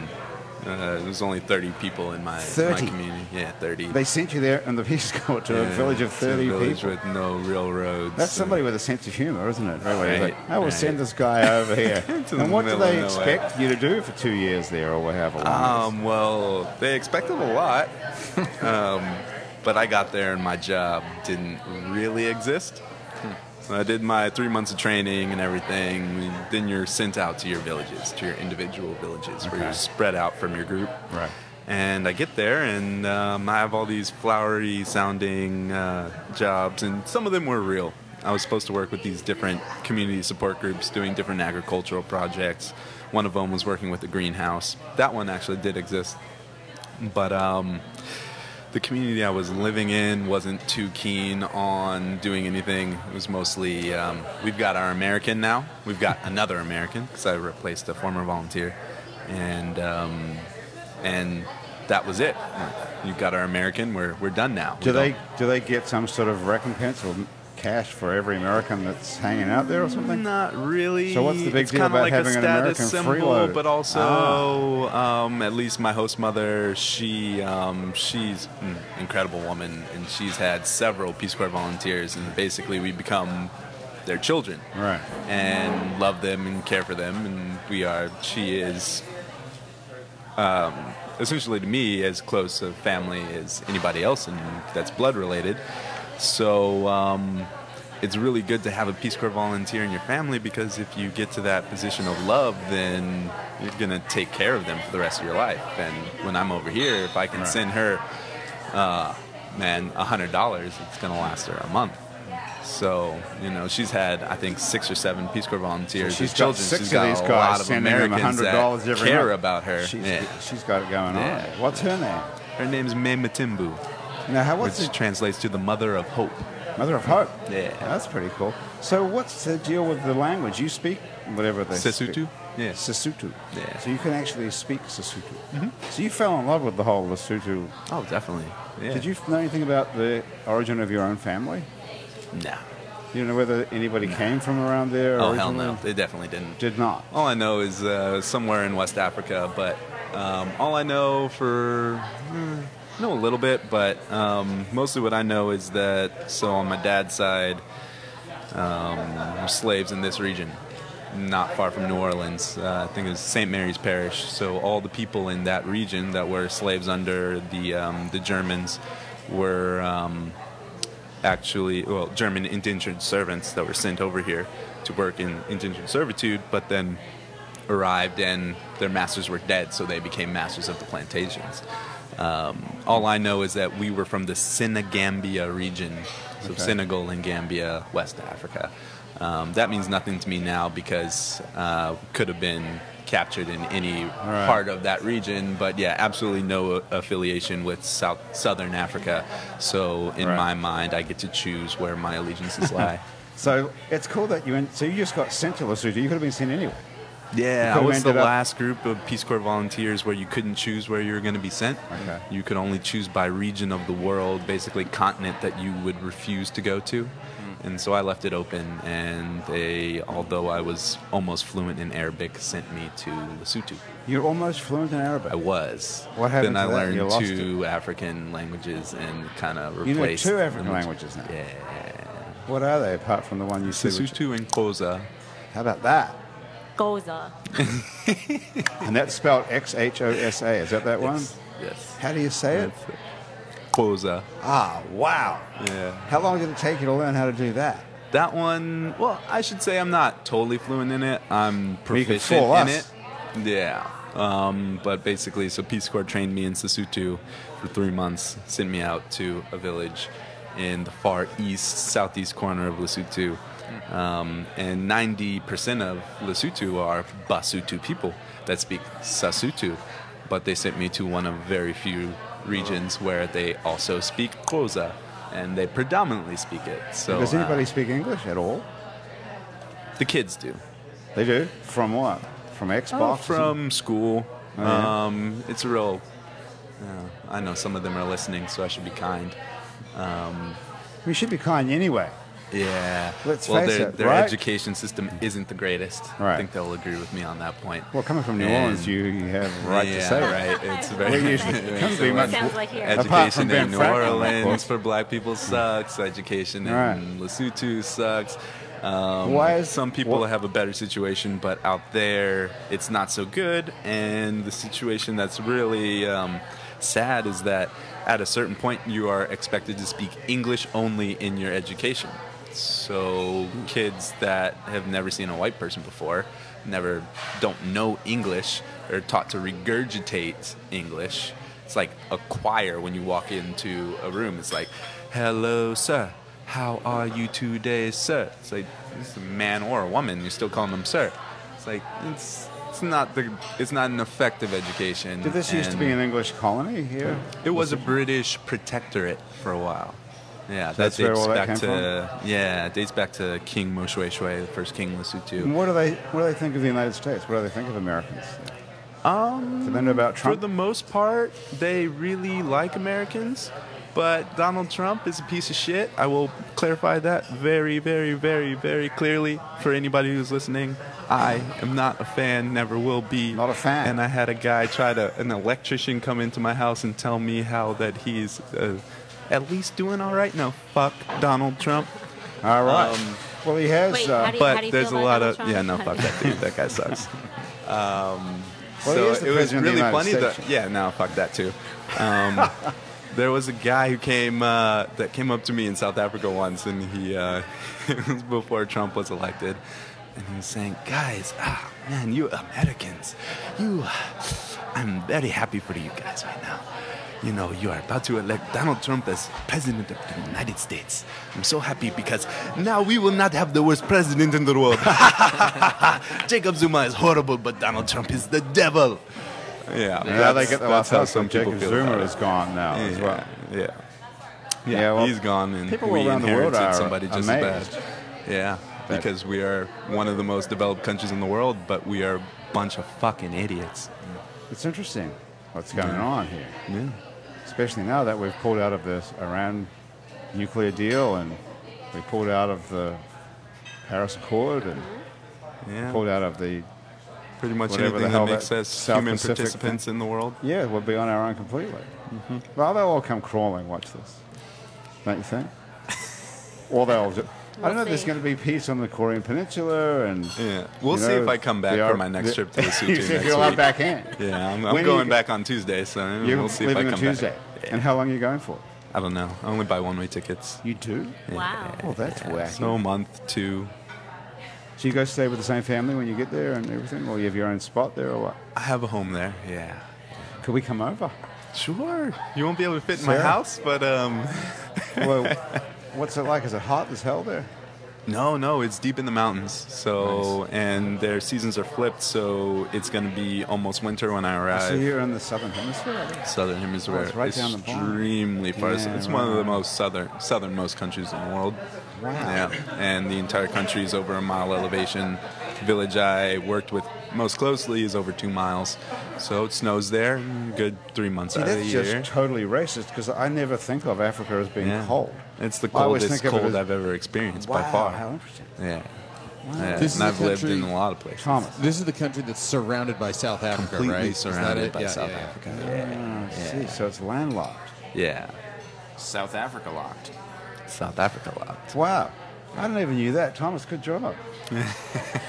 There's only 30 people in my 30? community. Yeah, 30. They sent you there in the Peace Corps to a Yeah, village of to a 30 village people. with no real roads. That's somebody with a sense of humor, isn't it? Really? Right, Like, I will right. send this guy over here. To And what the do middle they of nowhere. expect you to do for 2 years there or whatever long? Well, they expected a lot, but I got there and my job didn't really exist. So I did my 3 months of training and everything. And then you're sent out to your villages, to your individual villages, where Okay. you're spread out from your group. Right. And I get there, and I have all these flowery sounding jobs, and some of them were real. I was supposed to work with these different community support groups doing different agricultural projects. One of them was working with a greenhouse. That one actually did exist. But the community I was living in wasn't too keen on doing anything. It was mostly, we've got our American now. We've got another American, because I replaced a former volunteer. And that was it. You've got our American. We're done now. Do they get some sort of recompense or cash for every American that's hanging out there or something? Not really. So what's the big It's deal kinda about like having a an status American symbol, freeloader? but also, at least my host mother, she's an incredible woman, and she's had several Peace Corps volunteers, and basically we become their children, Right. and love them and care for them, and she is essentially to me as close a family as anybody else, and that's blood related. So it's really good to have a Peace Corps volunteer in your family, because if you get to that position of love, then you're going to take care of them for the rest of your life. And when I'm over here, if I can Right. send her, $100, it's going to last her a month. So, she's had, I think, 6 or 7 Peace Corps volunteers. So she's as got children. 6 She's of got these a guys lot of sending them Americans $100 that every care month. about her. She's Yeah. got it going Yeah. on. What's her name? Her name's May Matimbu, Now, what's which the translates to the mother of hope. Mother of Hope? Yeah. That's pretty cool. So what's the deal with the language? You speak whatever they Sesotho? speak. Yeah. Sesotho. Yeah. So you can actually speak Sesotho. So you fell in love with the whole Lesotho. Oh, definitely. Yeah. Did you know anything about the origin of your own family? Nah. You know whether anybody came from around there? Oh, hell originally? no. They definitely didn't. Did not. All I know is somewhere in West Africa, but all I know know a little bit, but mostly what I know is that, so on my dad's side, were slaves in this region, not far from New Orleans. I think it was St. Mary's Parish. So all the people in that region that were slaves under the Germans were German indentured servants that were sent over here to work in indentured servitude, but then arrived and their masters were dead, so they became masters of the plantations. All I know is that we were from the Senegambia region, so Senegal and Gambia, West Africa. That means nothing to me now because could have been captured in any part of that region, but yeah, absolutely no affiliation with Southern Africa. So in my mind, I get to choose where my allegiances lie. So it's cool that so you just got sent to Lesotho. You could have been sent anywhere. Yeah, I was the last group of Peace Corps volunteers where you couldn't choose where you were going to be sent. Okay. You could only choose by region of the world, basically continent that you would refuse to go to. And so I left it open, and they, although I was almost fluent in Arabic, sent me to Lesotho. You're almost fluent in Arabic? I was. What happened Then to I that? You learned lost two African languages and kind of You know replaced 2 African them. languages now? Yeah. What are they, apart from the one you said? Sesotho and Xhosa. How about that? Goza. And that's spelled Xhosa. Is that one? Yes. How do you say it? Xhosa. Ah, wow. Yeah. How long did it take you to learn how to do that? That one, well, I should say I'm not totally fluent in it. I'm You could proficient fool in us. it. Yeah. But basically, so Peace Corps trained me in Sesotho for 3 months, sent me out to a village in the far east, southeast corner of Lesotho. And 90% of Lesotho are Basotho people that speak Sesotho. But they sent me to one of very few regions where they also speak Xhosa. And they predominantly speak it. So Does anybody speak English at all? the kids do. They do? From what? From Xbox? From school. Oh, yeah? It's a real. I know some of them are listening, so I should be kind. We should be kind anyway. Yeah. Let's well, face their, it, their right? education system isn't the greatest. Right. I think they'll agree with me on that point. Well, coming from New And- Orleans, you have a right to yeah, say it. right. It's very. We usually couldn't be much. Sounds like here. Apart from Education Ben in New Franklin, of Orleans course. for black people sucks. Education in Right. Lesotho sucks. Why is Some people have a better situation, but out there it's not so good. And the situation that's really sad is that at a certain point you are expected to speak English only in your education. So kids that have never seen a white person before, don't know English, are taught to regurgitate English. It's like a choir when you walk into a room. It's like, "Hello, sir. How are you today, sir?" It's like, it's a man or a woman. You're still calling them sir. It's like it's not an effective education. Did this used to and be an English colony here? It was a British protectorate for a while. Yeah, that That's where dates all that back came to it dates back to King Moshoeshoe, the first king of Lesotho. And what do they think of the United States? What do they think of Americans? Do they know about For Trump? the most part, they really like Americans, but Donald Trump is a piece of shit. I will clarify that very, very, very, very clearly for anybody who's listening. I am not a fan, never will be. Not a fan. And I had a guy an electrician come into my house and tell me how that he's at least doing all right. No, fuck Donald Trump. All right. Well, he has. Wait, how do you But feel there's a about lot Donald of Trump? yeah, no, fuck that dude. That guy sucks. Well, he So is the it was president of the really United funny States. that yeah, no, fuck that too. There was a guy who came up to me in South Africa once, and he it was before Trump was elected, and he was saying, "Guys, man, you Americans, I'm very happy for you guys right now. You know, you are about to elect Donald Trump as president of the United States. I'm so happy because now we will not have the worst president in the world. Jacob Zuma is horrible, but Donald Trump is the devil." Yeah, Yeah, they get the last that's how house. some people Jacob feel Zuma about is it. gone now as well. Yeah. Yeah, well, he's gone, and people we around the world inherited are somebody just amazed. as bad. Yeah, because we are one of the most developed countries in the world, but we are a bunch of fucking idiots. It's interesting what's going on here, Yeah. especially now that we've pulled out of this Iran nuclear deal and we pulled out of the Paris Accord and Yeah. pulled out of the Pretty much whatever the anything hell that makes that us South human Pacific participants thing. in the world. yeah, we'll be on our own completely. Well, they'll all come crawling. Watch this, don't you think? Or they'll. I don't know. There's see. going to be peace on the Korean Peninsula, and Yeah, we'll you see know, if I come back the for Ar- my next trip to Lesotho you next said you're allowed week. back in. Yeah, I'm When are going you- back on Tuesday, so You're we'll see if I leaving come on Tuesday. back. And how long are you going for? I don't know. I only buy one-way tickets. You do? Wow. Oh, that's wacky. So a month, 2. So you go stay with the same family when you get there and everything, or you have your own spot there, or what? I have a home there. Yeah. Could we come over? Sure. You won't be able to fit in my Sarah? house, but Well, what's it like? Is it hot as hell there? No, it's deep in the mountains. So, and their seasons are flipped, so it's going to be almost winter when I arrive. So you're in the southern hemisphere, I guess? Southern Hemisphere. it's right down the bottom. Extremely far. Yeah, It's one of the right. most southernmost countries in the world. Wow. Yeah, and the entire country is over a mile elevation. Village I worked with most closely is over 2 miles. So it snows there good 3 months See, out of the that's year. just totally racist because I never think of Africa as being Yeah. cold. It's the I always coldest think of it cold as- I've ever experienced Wow, by far. how interesting. Yeah. Yeah. This is And I've the lived country- in a lot of places. Thomas. This is the country that's surrounded by South Africa, Completely right? Is that surrounded it? by Yeah, South yeah, yeah. Africa. Ah, I see, so it's landlocked. Yeah. South Africa locked. South Africa locked. Wow. I never knew that. Thomas, good job.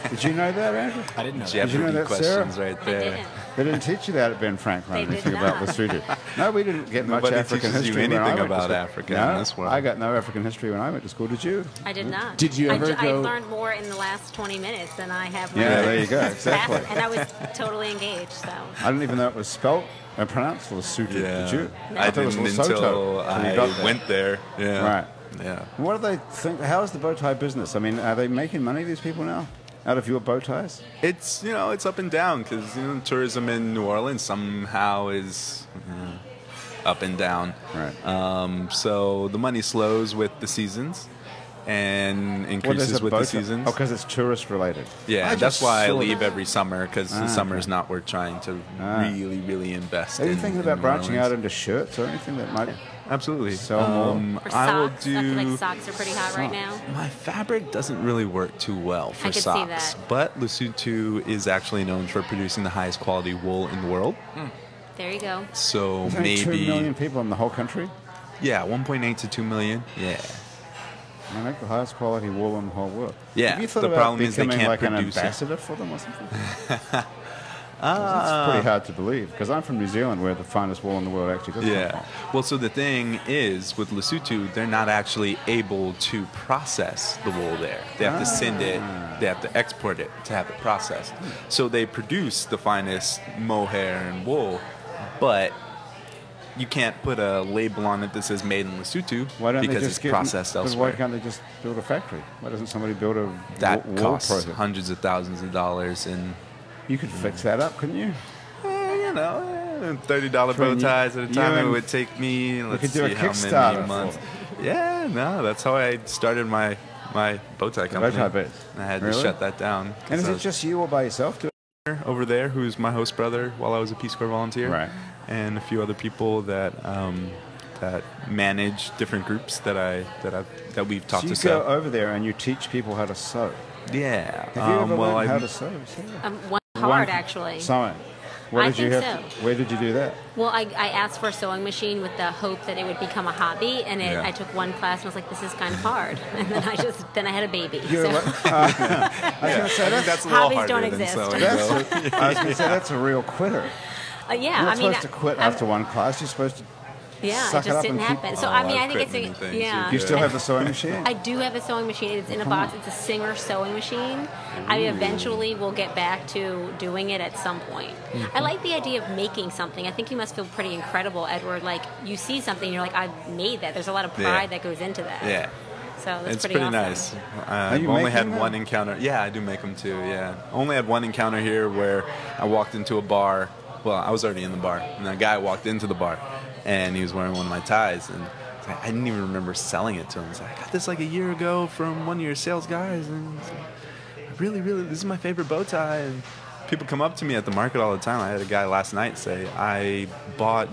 Did you know that, Andrew? I didn't know that. Did you know Jeopardy that, Sarah? questions right I there. didn't. They didn't teach you that at Ben Franklin or They did anything about not. Lesotho. No, we didn't get much Nobody African teaches you history when I anything went to about school. Africa no, in this world. I got no African history when I went to school. Did you? I did not. Did you ever I go- learned more in the last 20 minutes than I have. Yeah, learned there you go, past- exactly. And I was totally engaged. So I didn't even know it was spelled and pronounced Lesotho. Yeah. Did you? I thought it was didn't Lesotho until you I got there. went there. Yeah. Right. Yeah. What do they think? How is the bow tie business? I mean, are they making money, these people now, out of your bow ties? It's it's up and down because tourism in New Orleans somehow is up and down. Right. So the money slows with the seasons and What is increases a with bow the tie? seasons. Oh, because it's tourist related. Yeah, I that's just why I saw leave that. every summer because the summer is not worth trying to really invest. Are you in, thinking in about New branching out Orleans. into shirts or anything that might? Absolutely. Sell more? or I will socks. do. I feel like socks are pretty hot right now. My fabric doesn't really work too well for I could see socks, that. but Lesotho is actually known for producing the highest quality wool in the world. There you go. So There's only 2 maybe, million people in the whole country. 1.8 to 2 million. Yeah. They make the highest quality wool in the whole world. Yeah, Have you thought the about problem is they becoming can't like an produce it. ambassador for them or something? That's pretty hard to believe because I'm from New Zealand, where the finest wool in the world actually does come Yeah. from. Well, so the thing is, with Lesotho, they're not actually able to process the wool there. They have to send it, they have to export it to have it processed. So they produce the finest mohair and wool, but you can't put a label on it that says made in Lesotho Why don't because they it's just processed but why elsewhere. can't they just build a factory? Why doesn't somebody build a That wool costs project? hundreds of thousands of dollars, and You could fix that up, couldn't you? $30 bow Between ties at a you time. It and- would take me. Let's could do a see how Kickstarter many for months. it. Yeah, no, that's how I started my bow tie company. tie biz. And I had Really? to shut that down. And is 'cause I it was just you all by yourself? over there, who's my host brother while I was a Peace Corps volunteer, Right. and a few other people that that manage different groups that we've taught So you to go sew. over there and you teach people how to sew. Yeah. Have you ever well, learned how I to sew? Sarah? One hard, actually. Sewing. What I did you think have? so. Where did you do that? Well, I asked for a sewing machine with the hope that it would become a hobby, and Yeah. I took one class and was like, "This is kind of hard." And then I had a baby. You're So, like- I was going to say that's a little Hobbies harder don't than exist. sewing, that's though. I was going to say that's a real quitter. yeah, You're not I mean, supposed to quit I'm- after one class. You're supposed to. Yeah, suck it it just up didn't and keep- happen. So Oh, I mean, I've I think quit it's many things. yeah. Do you still have the sewing machine? I do have a sewing machine. It's in a box. It's a Singer sewing machine. I eventually will get back to doing it at some point. I like the idea of making something. I think you must feel pretty incredible, Edward. Like you see something, you're like, I made that. There's a lot of pride that goes into that. Yeah. So that's It's pretty pretty awesome. nice. I've you only had making one them? encounter. Yeah, I do make them too. Yeah, only had one encounter here where I walked into a bar. Well, I was already in the bar, and a guy walked into the bar, and he was wearing one of my ties, and I didn't even remember selling it to him. He's like, I got this like a year ago from one of your sales guys, and he's like, really, this is my favorite bow tie. And people come up to me at the market all the time. I had a guy last night say,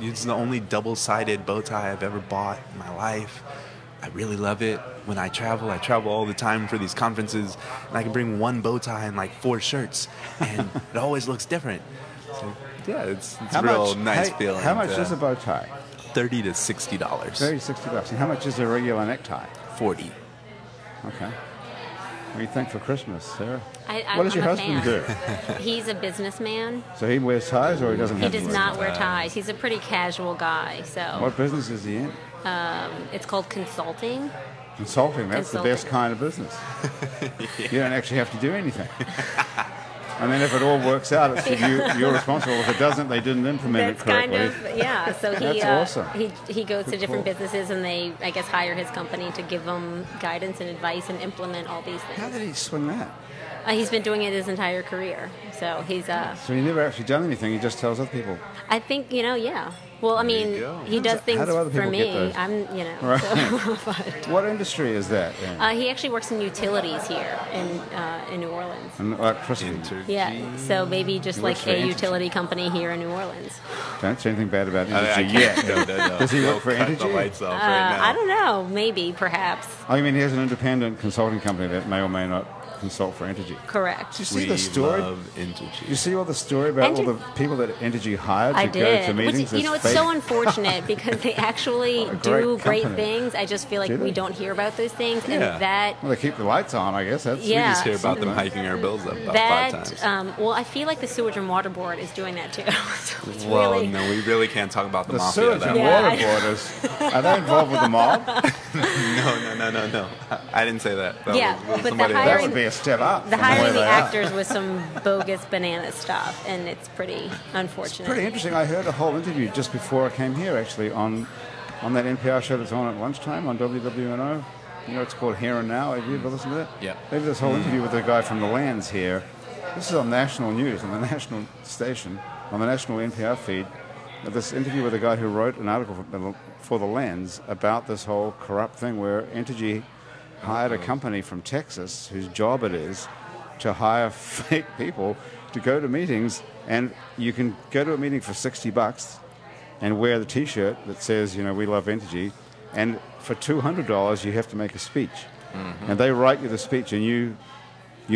it's the only double-sided bow tie I've ever bought in my life. I really love it. When I travel all the time for these conferences, and I can bring one bow tie and like 4 shirts, and it always looks different. So, yeah, it's a real nice feeling. How much is a bow tie? $30 to $60. $60. And how much is a regular necktie? $40. Okay. What do you think for Christmas, Sarah? I'm What does your a husband fan. do? He's a businessman. So he wears ties, or he doesn't He have to does wear not ties? wear ties. He's a pretty casual guy. So What business is he in? it's called consulting. Consulting, that's the best kind of business. You don't actually have to do anything. And then if it all works out, it's you're responsible. If it doesn't, they didn't implement it correctly. So That's awesome. he goes to different businesses, and they, I guess, hire his company to give him guidance and advice and implement all these things. How did he swing that? He's been doing it his entire career. So he's... So he never actually done anything. He just tells other people. I think, yeah. Well, I mean, he does things for me. I'm, Right. So, What industry is that? he actually works in utilities here in New Orleans. And electricity. Yeah, so maybe just He works like for a Entergy. utility company here in New Orleans. Don't say anything bad about I Entergy can't. yet. No. Does he work for Cut the Entergy? lights off right now. I don't know, maybe, perhaps. Oh, you mean he has an independent consulting company that may or may not consult for Entergy? Correct. Did you see the story? Love Entergy. You see all the story about all the people that Entergy hired to I go did. to meetings? Which, it's so unfortunate because they actually do great company. things. I just feel like Do they? we don't hear about those things, and Yeah. that. Well, they keep the lights on, I guess. That's We just hear about them hiking our bills up about 5 times. Well, I feel like the Sewage and Water Board is doing that too. So it's Well, really, no, we really can't talk about the the mafia sewage that and way. Yeah, water I know. borders. Are they involved with the mob? No. I didn't say that. That Yeah, was but the somebody That hiring- would be a step up. the from hiring where the they are. actors with some bogus banana stuff, and it's pretty unfortunate. Pretty interesting. I heard a whole interview just before I came here, actually, on that NPR show that's on at lunchtime on WWNO. You know, it's called Here and Now. Have you ever listened to that? Yeah. They did this whole interview with a guy from the Lands here. This is on national news, on the national station, on the national NPR feed. This interview with a guy who wrote an article for the Lens about this whole corrupt thing where Entergy hired a company from Texas whose job it is to hire fake people to go to meetings, and you can go to a meeting for $60 and wear the T-shirt that says, we love Entergy, and for $200 you have to make a speech, and they write you the speech, and you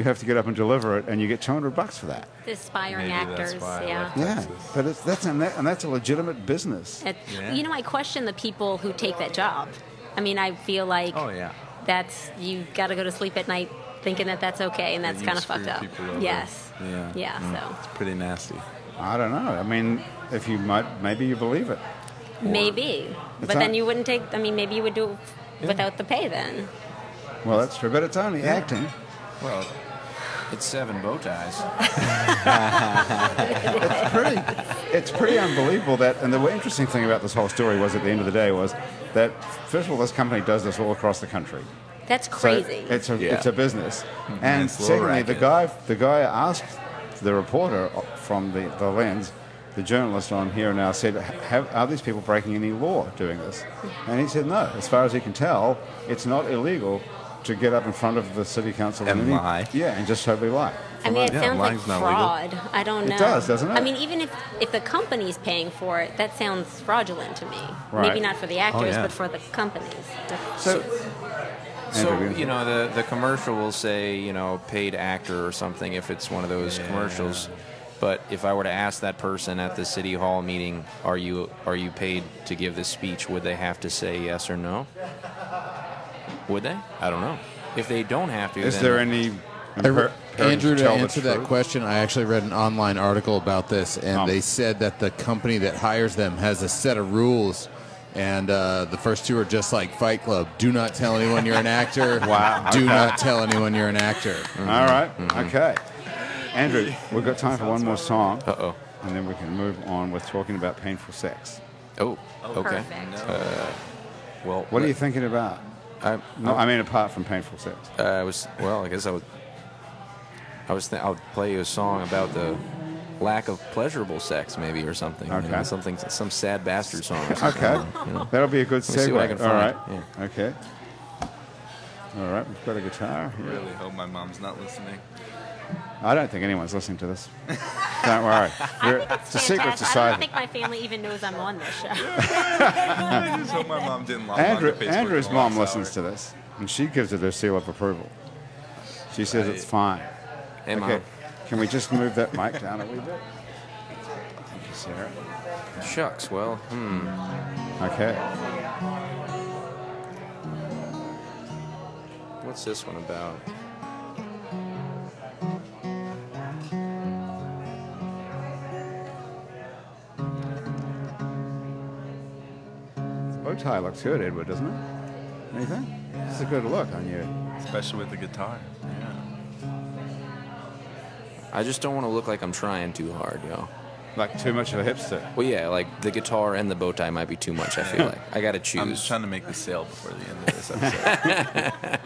have to get up and deliver it, and you get $200 for that. The aspiring Maybe that's actors, why I yeah. left Yeah, Texas. but that's a legitimate business. Yeah. I question the people who take that job. I mean, I feel like Oh, yeah. that's, you got to go to sleep at night thinking that that's okay, and that's you kind of screw fucked up. people over. Yes. Yeah. So It's pretty nasty. I don't know. I mean, if you might, maybe you believe it. maybe, but not- then you wouldn't take. I mean, maybe you would do it without the pay then. Well, that's true, but it's only acting. Well, it's 7 bow ties. It's pretty unbelievable that, and the interesting thing about this whole story was, at the end of the day, was that first of all, this company does this all across the country. That's So crazy. it's Yeah. a business, and Nice little secondly, racket. the guy asked the reporter from the Lens, the journalist on Here and Now, said, "Are these people breaking any law doing this?" And he said, "No. As far as he can tell, it's not illegal to get up in front of the city council And lie. Yeah, and just totally lie." I mean, it Yeah, sounds like lying's not legal. fraud. I don't know. It does, doesn't it? I mean, even if the company's paying for it, that sounds fraudulent to me. Right. Maybe not for the actors, yeah. but for the companies. So, So, Andrew, the commercial will say, paid actor or something if it's one of those commercials. But if I were to ask that person at the city hall meeting, are you paid to give this speech, would they have to say yes or no? Would they? I don't know. If they don't have to, is then there any? Andrew, to tell the answer that truth? question, I actually read an online article about this, and they said that the company that hires them has a set of rules, and the first 2 are just like Fight Club. Do not tell anyone you're an actor. Wow. Do not tell anyone you're an actor. All right. Okay. Andrew, we've got time for one more song. Uh-oh. And then we can move on with talking about painful sex. Oh, okay. Perfect. Well, What are you thinking about? No, I mean, apart from painful sex. I guess I would play you a song about the lack of pleasurable sex, maybe, or something. Okay. Some sad bastard song. Or something, Okay. That'll be a good Let me see what I segue. can All right. find. Okay. All right. We've got a guitar I here. really hope my mom's not listening. I don't think anyone's listening to this. Don't worry. It's a secret Fantastic. I don't society. think my family even knows I'm on this show. I just hope my mom didn't log on to Facebook. Andrew's in the last mom listens hour. to this, and she gives it her seal of approval. She says it's fine. Hey, Okay. Mom. Can we just move that mic down a wee bit? Thank you, Sarah. Shucks. Well, Okay. what's this one about? The bow tie looks good, Edward, doesn't it? Anything? It's a good look on you. Especially with the guitar. Yeah. I just don't want to look like I'm trying too hard, yo. Like too much of a hipster. Well, yeah, like the guitar and the bow tie might be too much, I feel like. I got to choose. I'm just trying to make the sale before the end of this episode.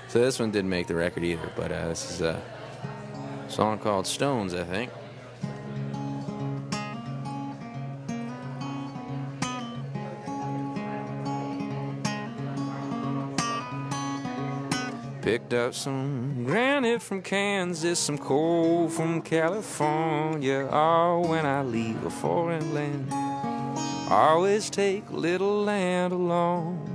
So this one didn't make the record either, but this is a song called Stones, I think. Picked up some granite from Kansas, some coal from California. Oh, when I leave a foreign land, I always take little land along.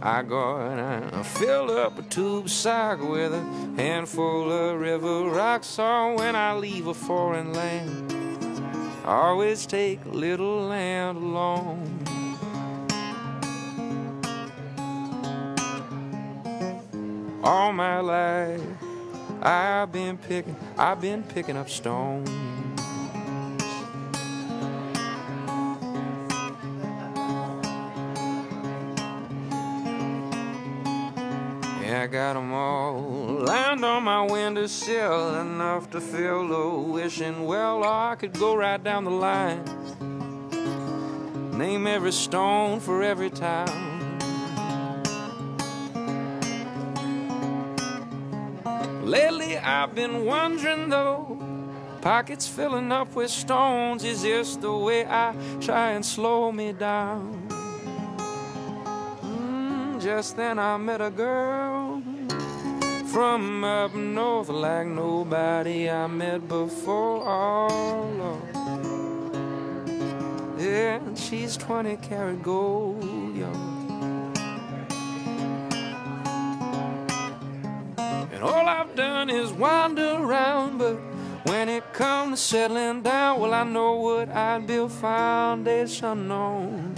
I go and I fill up a tube sock with a handful of river rocks. Oh, when I leave a foreign land, I always take little land along. All my life I've been picking up stones. Yeah, I got 'em all lined on my windowsill, enough to fill a wishing well. I could go right down the line, name every stone for every town. Lately I've been wondering though, pockets filling up with stones, is this the way I try and slow me down? Just then I met a girl from up north like nobody I met before. Oh, Lord. Yeah, and she's 20 karat gold, young. All I've done is wander around, but when it comes to settling down, well, I know what I'd build foundation on.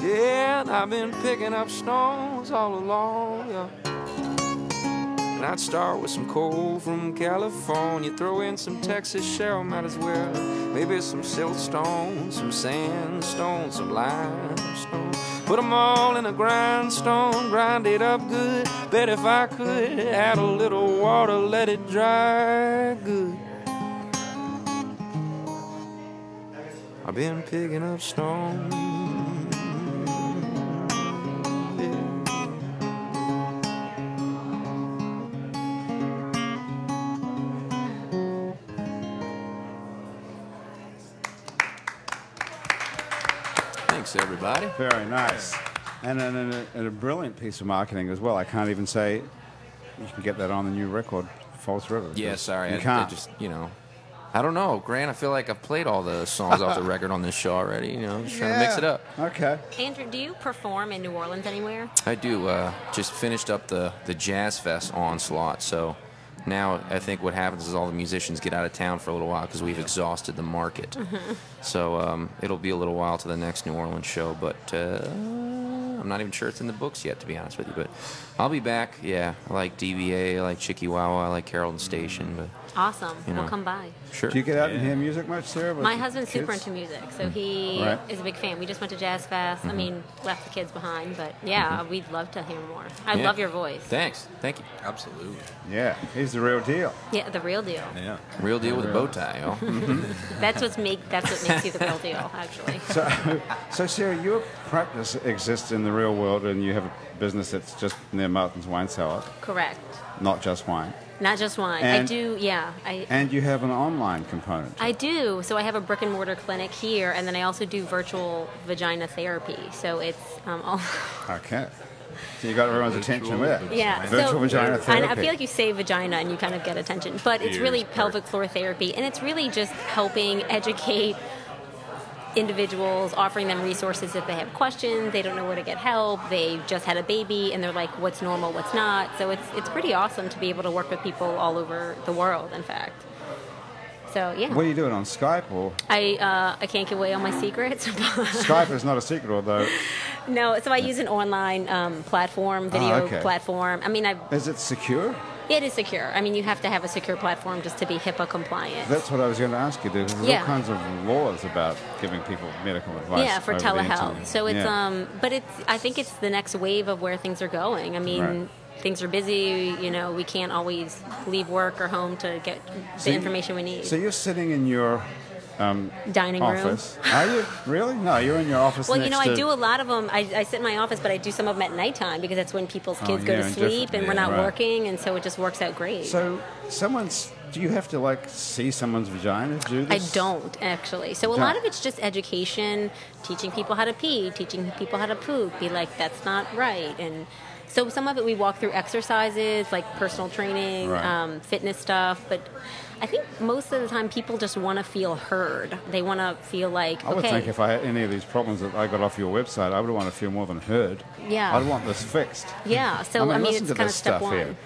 Yeah, and I've been picking up stones all along, yeah. And I'd start with some coal from California, throw in some Texas shell, might as well. Maybe some siltstone, some sandstone, some limestone. Put 'em all in a grindstone, grind it up good. Bet if I could add a little water, let it dry good. I've been picking up stones. Thanks, everybody. Very nice. And a brilliant piece of marketing as well. I can't even say you can get that on the new record, False River. Yeah, sorry. You can't. I just, I don't know, Grant. I feel like I've played all the songs off the record on this show already. Just trying to mix it up. Okay. Andrew, do you perform in New Orleans anywhere? I do. Just finished up the Jazz Fest onslaught, so now I think what happens is all the musicians get out of town for a little while because we've exhausted the market. Mm-hmm. So it'll be a little while to the next New Orleans show, but I'm not even sure it's in the books yet, to be honest with you. But I'll be back. Yeah, I like DBA, I like Chiquiwawa, I like Carrollton Station. But awesome. We'll come by. Sure. Do you get out and hear music much, Sarah? My husband's super into music, so he is a big fan. We just went to Jazz Fest. Mm-hmm. I mean, left the kids behind, but yeah, we'd love to hear more. I love your voice. Thanks. Thank you. Absolutely. Yeah, he's the real deal. Yeah, the real deal. Yeah. Real deal with a bow tie, yo. That's what makes you the real deal, actually. So Sarah, your practice exists in the real world, and you have a business that's just near Martin's Wine Cellar. Correct. Not just wine. Not just wine. And, I do, yeah. And you have an online component. I do. So I have a brick and mortar clinic here, and then I also do virtual vagina therapy. So it's all. Okay. So you got everyone's attention there. Yeah. Virtual vagina therapy. I feel like you say vagina and you kind of get attention, but it's really pelvic floor therapy, and it's really just helping educate individuals, offering them resources if they have questions, they don't know where to get help, they just had a baby and they're like, what's normal, what's not. So it's pretty awesome to be able to work with people all over the world, in fact. So yeah. What are you doing, on Skype or? I can't give away all my secrets. Skype is not a secret, although. No, so I use an online platform, video platform. I mean, Is it secure? It is secure. I mean, you have to have a secure platform just to be HIPAA compliant. That's what I was going to ask you. There's all kinds of laws about giving people medical advice. Yeah, for telehealth. So it's but I think it's the next wave of where things are going. I mean, things are busy. You know, we can't always leave work or home to get the information we need. So you're sitting in your dining office. room. Are you really? No, you're in your office. Well, I do a lot of them. I sit in my office, but I do some of them at nighttime because that's when people's kids go to sleep and we're not working, and so it just works out great. So do you have to see someone's vagina to do this? I don't actually. So a lot of it's just education, teaching people how to pee, teaching people how to poop. Be like, that's not right, and. So some of it we walk through exercises like personal training, fitness stuff, but I think most of the time people just want to feel heard. They want to feel like, I would think if I had any of these problems that I got off your website, I would want to feel more than heard. Yeah. I'd want this fixed. Yeah, so I mean listen it's to kind of this step stuff one. here.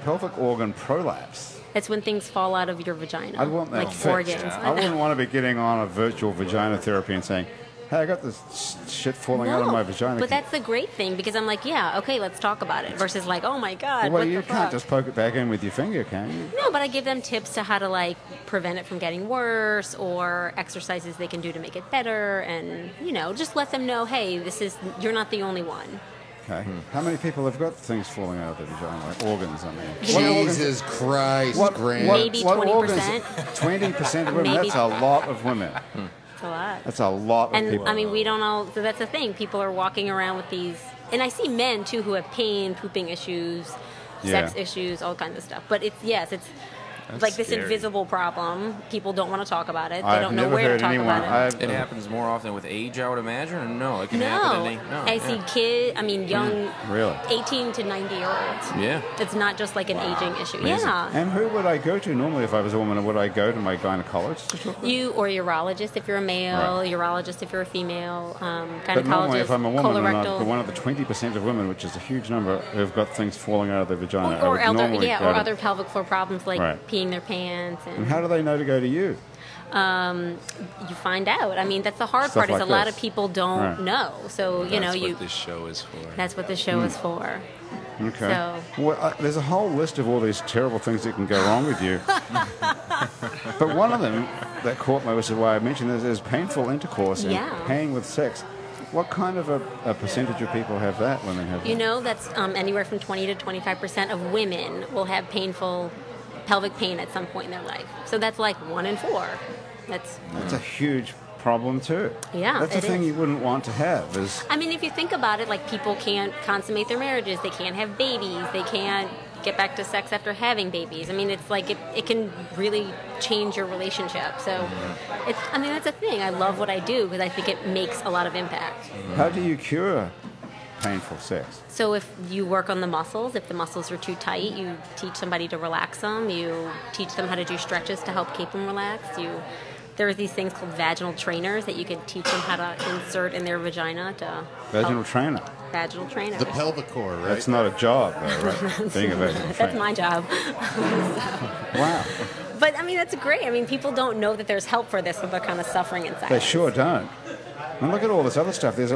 Pelvic organ prolapse. It's when things fall out of your vagina. I'd want that like fixed. organs. I wouldn't want to be getting on a virtual vagina therapy and saying, hey, I got this shit falling out of my vagina. But that's the great thing because I'm like, yeah, okay, let's talk about it. Versus like, oh my God, well, what you the fuck? can't just poke it back in with your finger, can you? No, but I give them tips to how to prevent it from getting worse or exercises they can do to make it better, and just let them know, hey, you're not the only one. Okay. How many people have got things falling out of their vagina, like organs? I mean, Jesus Christ, Grant. Maybe 20%. 20% of women. That's a lot of women. That's a lot. That's a lot of people. And I mean, we don't all. So that's the thing. People are walking around with these, and I see men too who have pain, pooping issues, sex issues, all kinds of stuff. But it's That's like this scary. invisible problem. People don't want to talk about it. They I've don't know never where to heard talk anyone- about it. It happens more often with age, I would imagine, or no? It can happen at any... I see kids. I mean, young, Really? 18 to 90-year-olds. Yeah. It's not just like an aging issue. Amazing. Yeah. And who would I go to normally if I was a woman? Would I go to my gynecologist to talk about? You or urologist if you're a male, urologist if you're a female, gynecologist, But normally, if I'm a woman, and colorectal. I'm one of the 20% of women, which is a huge number, who've got things falling out of their vagina, I or would other, normally go or to- other pelvic floor problems like Right. peeing their pants. And And how do they know to go to you? you find out. I mean, that's the hard Stuff part is like a lot this. of people don't Right. know. So, That's what this show is for. that's what the show is for. Okay. So- Well, there's a whole list of all these terrible things that can go wrong with you. But one of them that caught me, which is why I mentioned this, is painful intercourse and Yeah. pain with sex. What kind of a percentage of people have that when they have That's anywhere from 20 to 25% of women will have painful pelvic pain at some point in their life. So that's like 1 in 4. That's It's a huge problem too. Yeah, That's the it thing is. you wouldn't want to have is I mean, if you think about it, like people can't consummate their marriages, they can't have babies, they can't get back to sex after having babies. I mean, it's like it can really change your relationship. So, that's the thing. I love what I do because I think it makes a lot of impact. how do you cure painful sex? So if you work on the muscles, if the muscles are too tight, you teach somebody to relax them. You teach them how to do stretches to help keep them relaxed. There are these things called vaginal trainers that you can teach them how to insert in their vagina to Vaginal help. trainer. Vaginal trainers. The pelvic core, right? That's not a job, though, right? Being a vaginal trainer. That's my job. Wow. But I mean, that's great. I mean, people don't know that there's help for this, but they're kind of suffering inside. They sure don't. And look at all this other stuff. There's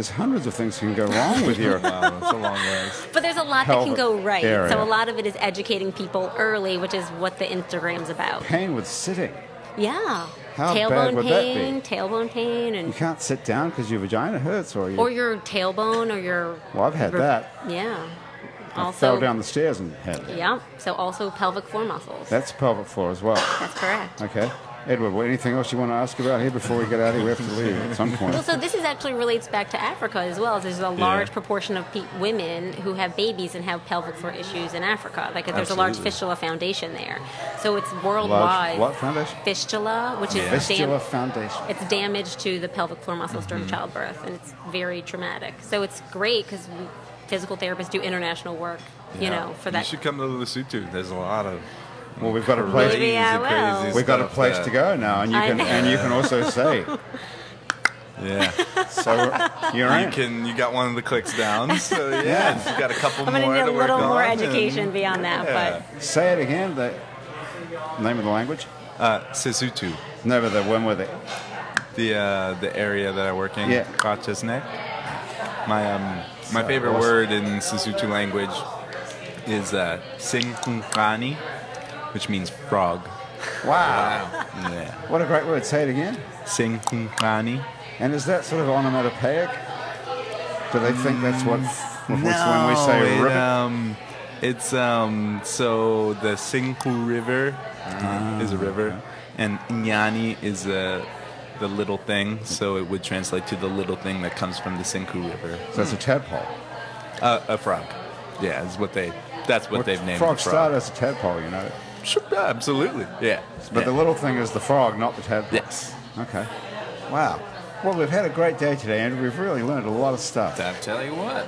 hundreds of things can go wrong with your Wow, that's a long ways. But there's a lot that can pelvic go right. area. So a lot of it is educating people early, which is what the Instagram's about. pain with sitting. Yeah. How tailbone bad would that pain, be? tailbone pain, You and can't sit down because your vagina hurts, or your tailbone or your. Well, I've had that. Yeah. I Also. fell down the stairs and had it. Yeah. So also pelvic floor muscles. That's pelvic floor as well. That's correct. Okay. Edward, anything else you want to ask about here before we get out of here? We have to leave at some point. Well, so this is actually relates back to Africa as well. There's a large proportion of women who have babies and have pelvic floor issues in Africa. Like there's a large Absolutely. fistula foundation there. So it's worldwide. What foundation? Fistula, which is Fistula Foundation. it's damage to the pelvic floor muscles during childbirth, and it's very traumatic. So it's great because physical therapists do international work, for that. You should come to Lesotho. There's a lot of Well, we've got a place. Maybe I will. crazy We've got a stuff place that- to go now, and you I can know. and you can also say Yeah. so. You're in. You got one of the clicks down. So yeah, you got a couple I'm going more to to need a work little more on, education and- beyond that, yeah. Say it again. The name of the language? Sesotho, No, but the one with it. the area that I work in. Yeah. Kachesnek. My favorite word in Sesotho language is Sinkungani, which means frog. Wow. Yeah. What a great word. Say it again. Sinkungani. And is that sort of onomatopoeic? Do they think that's what when we say river? It's so the Sinku River is a river, okay. and Nyani is the little thing, so it would translate to the little thing that comes from the Sinku River. So it's a tadpole. A frog. Yeah, that's what they've named Frogs the frog. start as a tadpole, you know. Sure, absolutely. Yeah. But the little thing is the frog, not the tadpole. Yes. Okay. Wow. Well, we've had a great day today, and we've really learned a lot of stuff. I tell you what,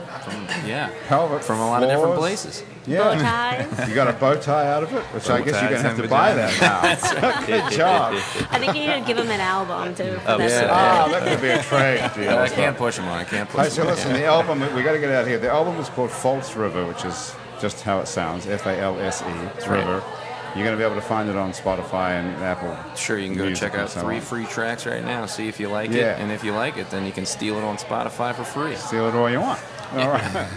Pelvic from a lot of different floors. places. Yeah. Bow ties. You got a bow tie out of it, which I Bow guess you're going to ties have to and buy vaginas. that now. Good job. I think you need to give them an album to. Oh, yeah. Ah, that could be a trade deal. I can't push them on. I can't push Hey, them so on. listen, the album, we got to get out of here. The album is called False River, which is just how it sounds, False, River. You're going to be able to find it on Spotify and Apple. Sure, you can go Music check and out so 3 on. free tracks right now, see if you like Yeah. it, and if you like it, then you can steal it on Spotify for free. Steal it all you want. All right.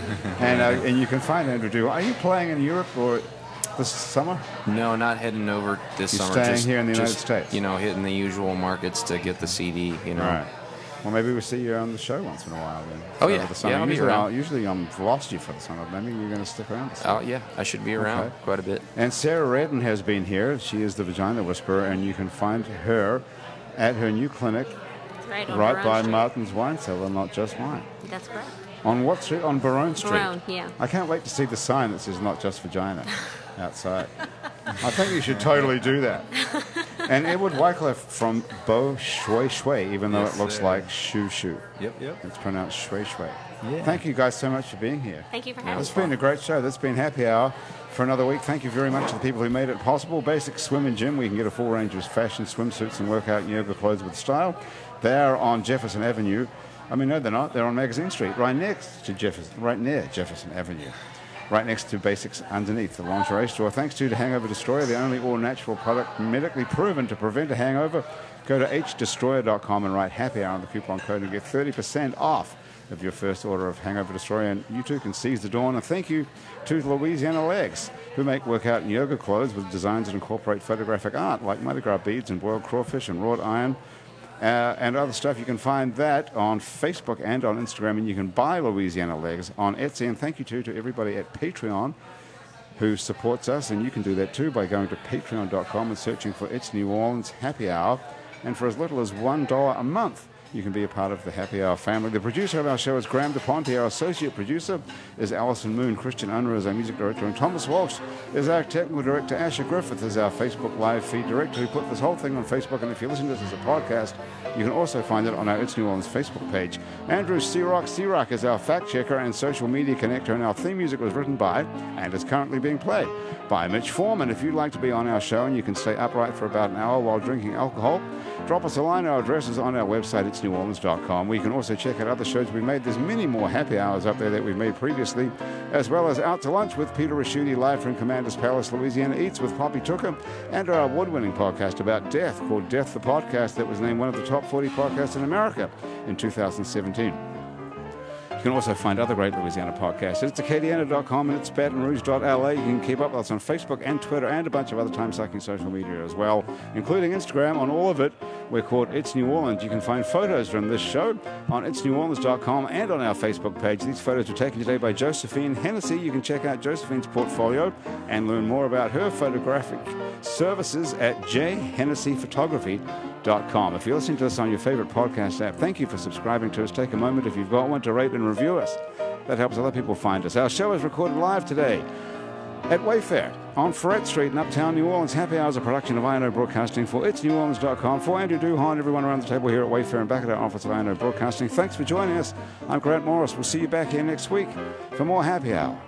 And you can find Andrew Du. Are you playing in Europe or this summer? No, not heading over this You're summer. staying here in the United just, States? You know, hitting the usual markets to get the CD, you know. Right. Well, maybe we'll see you on the show once in a while then. Oh, Over yeah. the summer. Yeah, I'll be usually, around. usually I've lost you for the summer. Maybe you're going to stick around this summer. Oh, yeah, I should be around Okay. quite a bit. And Sarah Redden has been here. She is the Vagina Whisperer, and you can find her at her new clinic That's right. On right Barone by Street. Martin's Wine Cellar, not just wine. That's correct. On what street? On Barone Street. Barone, yeah. I can't wait to see the sign that says not just vagina outside. I think you should totally do that. And Edward Wycliffe from Bo Shui Shui, even though Yes, it looks sir. like shoo shoo. Yep. It's pronounced Shui Shui. Yeah. Thank you guys so much for being here. Thank you for having It's me. been a great show. That's been Happy Hour for another week. Thank you very much to the people who made it possible. Basic Swim and Gym. We can get a full range of fashion swimsuits and workout and yoga clothes with style. They are on Jefferson Avenue. I mean, no, they're not. They're on Magazine Street, right next to Jefferson, right near Jefferson Avenue, right next to Basics underneath the lingerie store. Thanks to Hangover Destroyer, the only all-natural product medically proven to prevent a hangover. Go to hdestroyer.com and write Happy Hour on the coupon code and get 30% off of your first order of Hangover Destroyer. And you too can seize the dawn. And thank you to Louisiana Legs, who make workout and yoga clothes with designs that incorporate photographic art like Mardi Gras beads and boiled crawfish and wrought iron. And other stuff. You can find that on Facebook and on Instagram, and you can buy Louisiana Legs on Etsy. And thank you to everybody at Patreon who supports us, and you can do that too by going to patreon.com and searching for It's New Orleans Happy Hour. And for as little as $1 a month, you can be a part of the Happy Hour family. The producer of our show is Graham DePonte. Our associate producer is Alison Moon. Christian Unruh is our music director. And Thomas Walsh is our technical director. Asher Griffith is our Facebook live feed director who put this whole thing on Facebook. And if you listen to this as a podcast, you can also find it on our It's New Orleans Facebook page. Andrew Searock is our fact checker and social media connector. And our theme music was written by and is currently being played by Mitch Foreman. If you'd like to be on our show and you can stay upright for about an hour while drinking alcohol, drop us a line. Our address is on our website, itsneworleans.com. We can also check out other shows we've made. There's many more happy hours up there that we've made previously, as well as Out to Lunch with Peter Raschuti, live from Commander's Palace, Louisiana Eats with Poppy Tooker, and our award-winning podcast about death called Death the Podcast that was named one of the top 40 podcasts in America in 2017. You can also find other great Louisiana podcasts. It's Acadiana.com and it's BatonRouge.la. You can keep up with us on Facebook and Twitter and a bunch of other time-sucking social media as well, including Instagram. On all of it, we're called It's New Orleans. You can find photos from this show on itsneworleans.com and on our Facebook page. These photos were taken today by Josephine Hennessy. You can check out Josephine's portfolio and learn more about her photographic services at jhennessyphotography.com. If you're listening to us on your favorite podcast app, thank you for subscribing to us. Take a moment, if you've got one, to rate and review us. That helps other people find us. Our show is recorded live today at Wayfair on Ferret Street in Uptown New Orleans. Happy Hour is a production of INO Broadcasting for itsneworleans.com. For Andrew Duhon, everyone around the table here at Wayfair and back at our office of INO Broadcasting, thanks for joining us. I'm Grant Morris. We'll see you back here next week for more Happy Hour.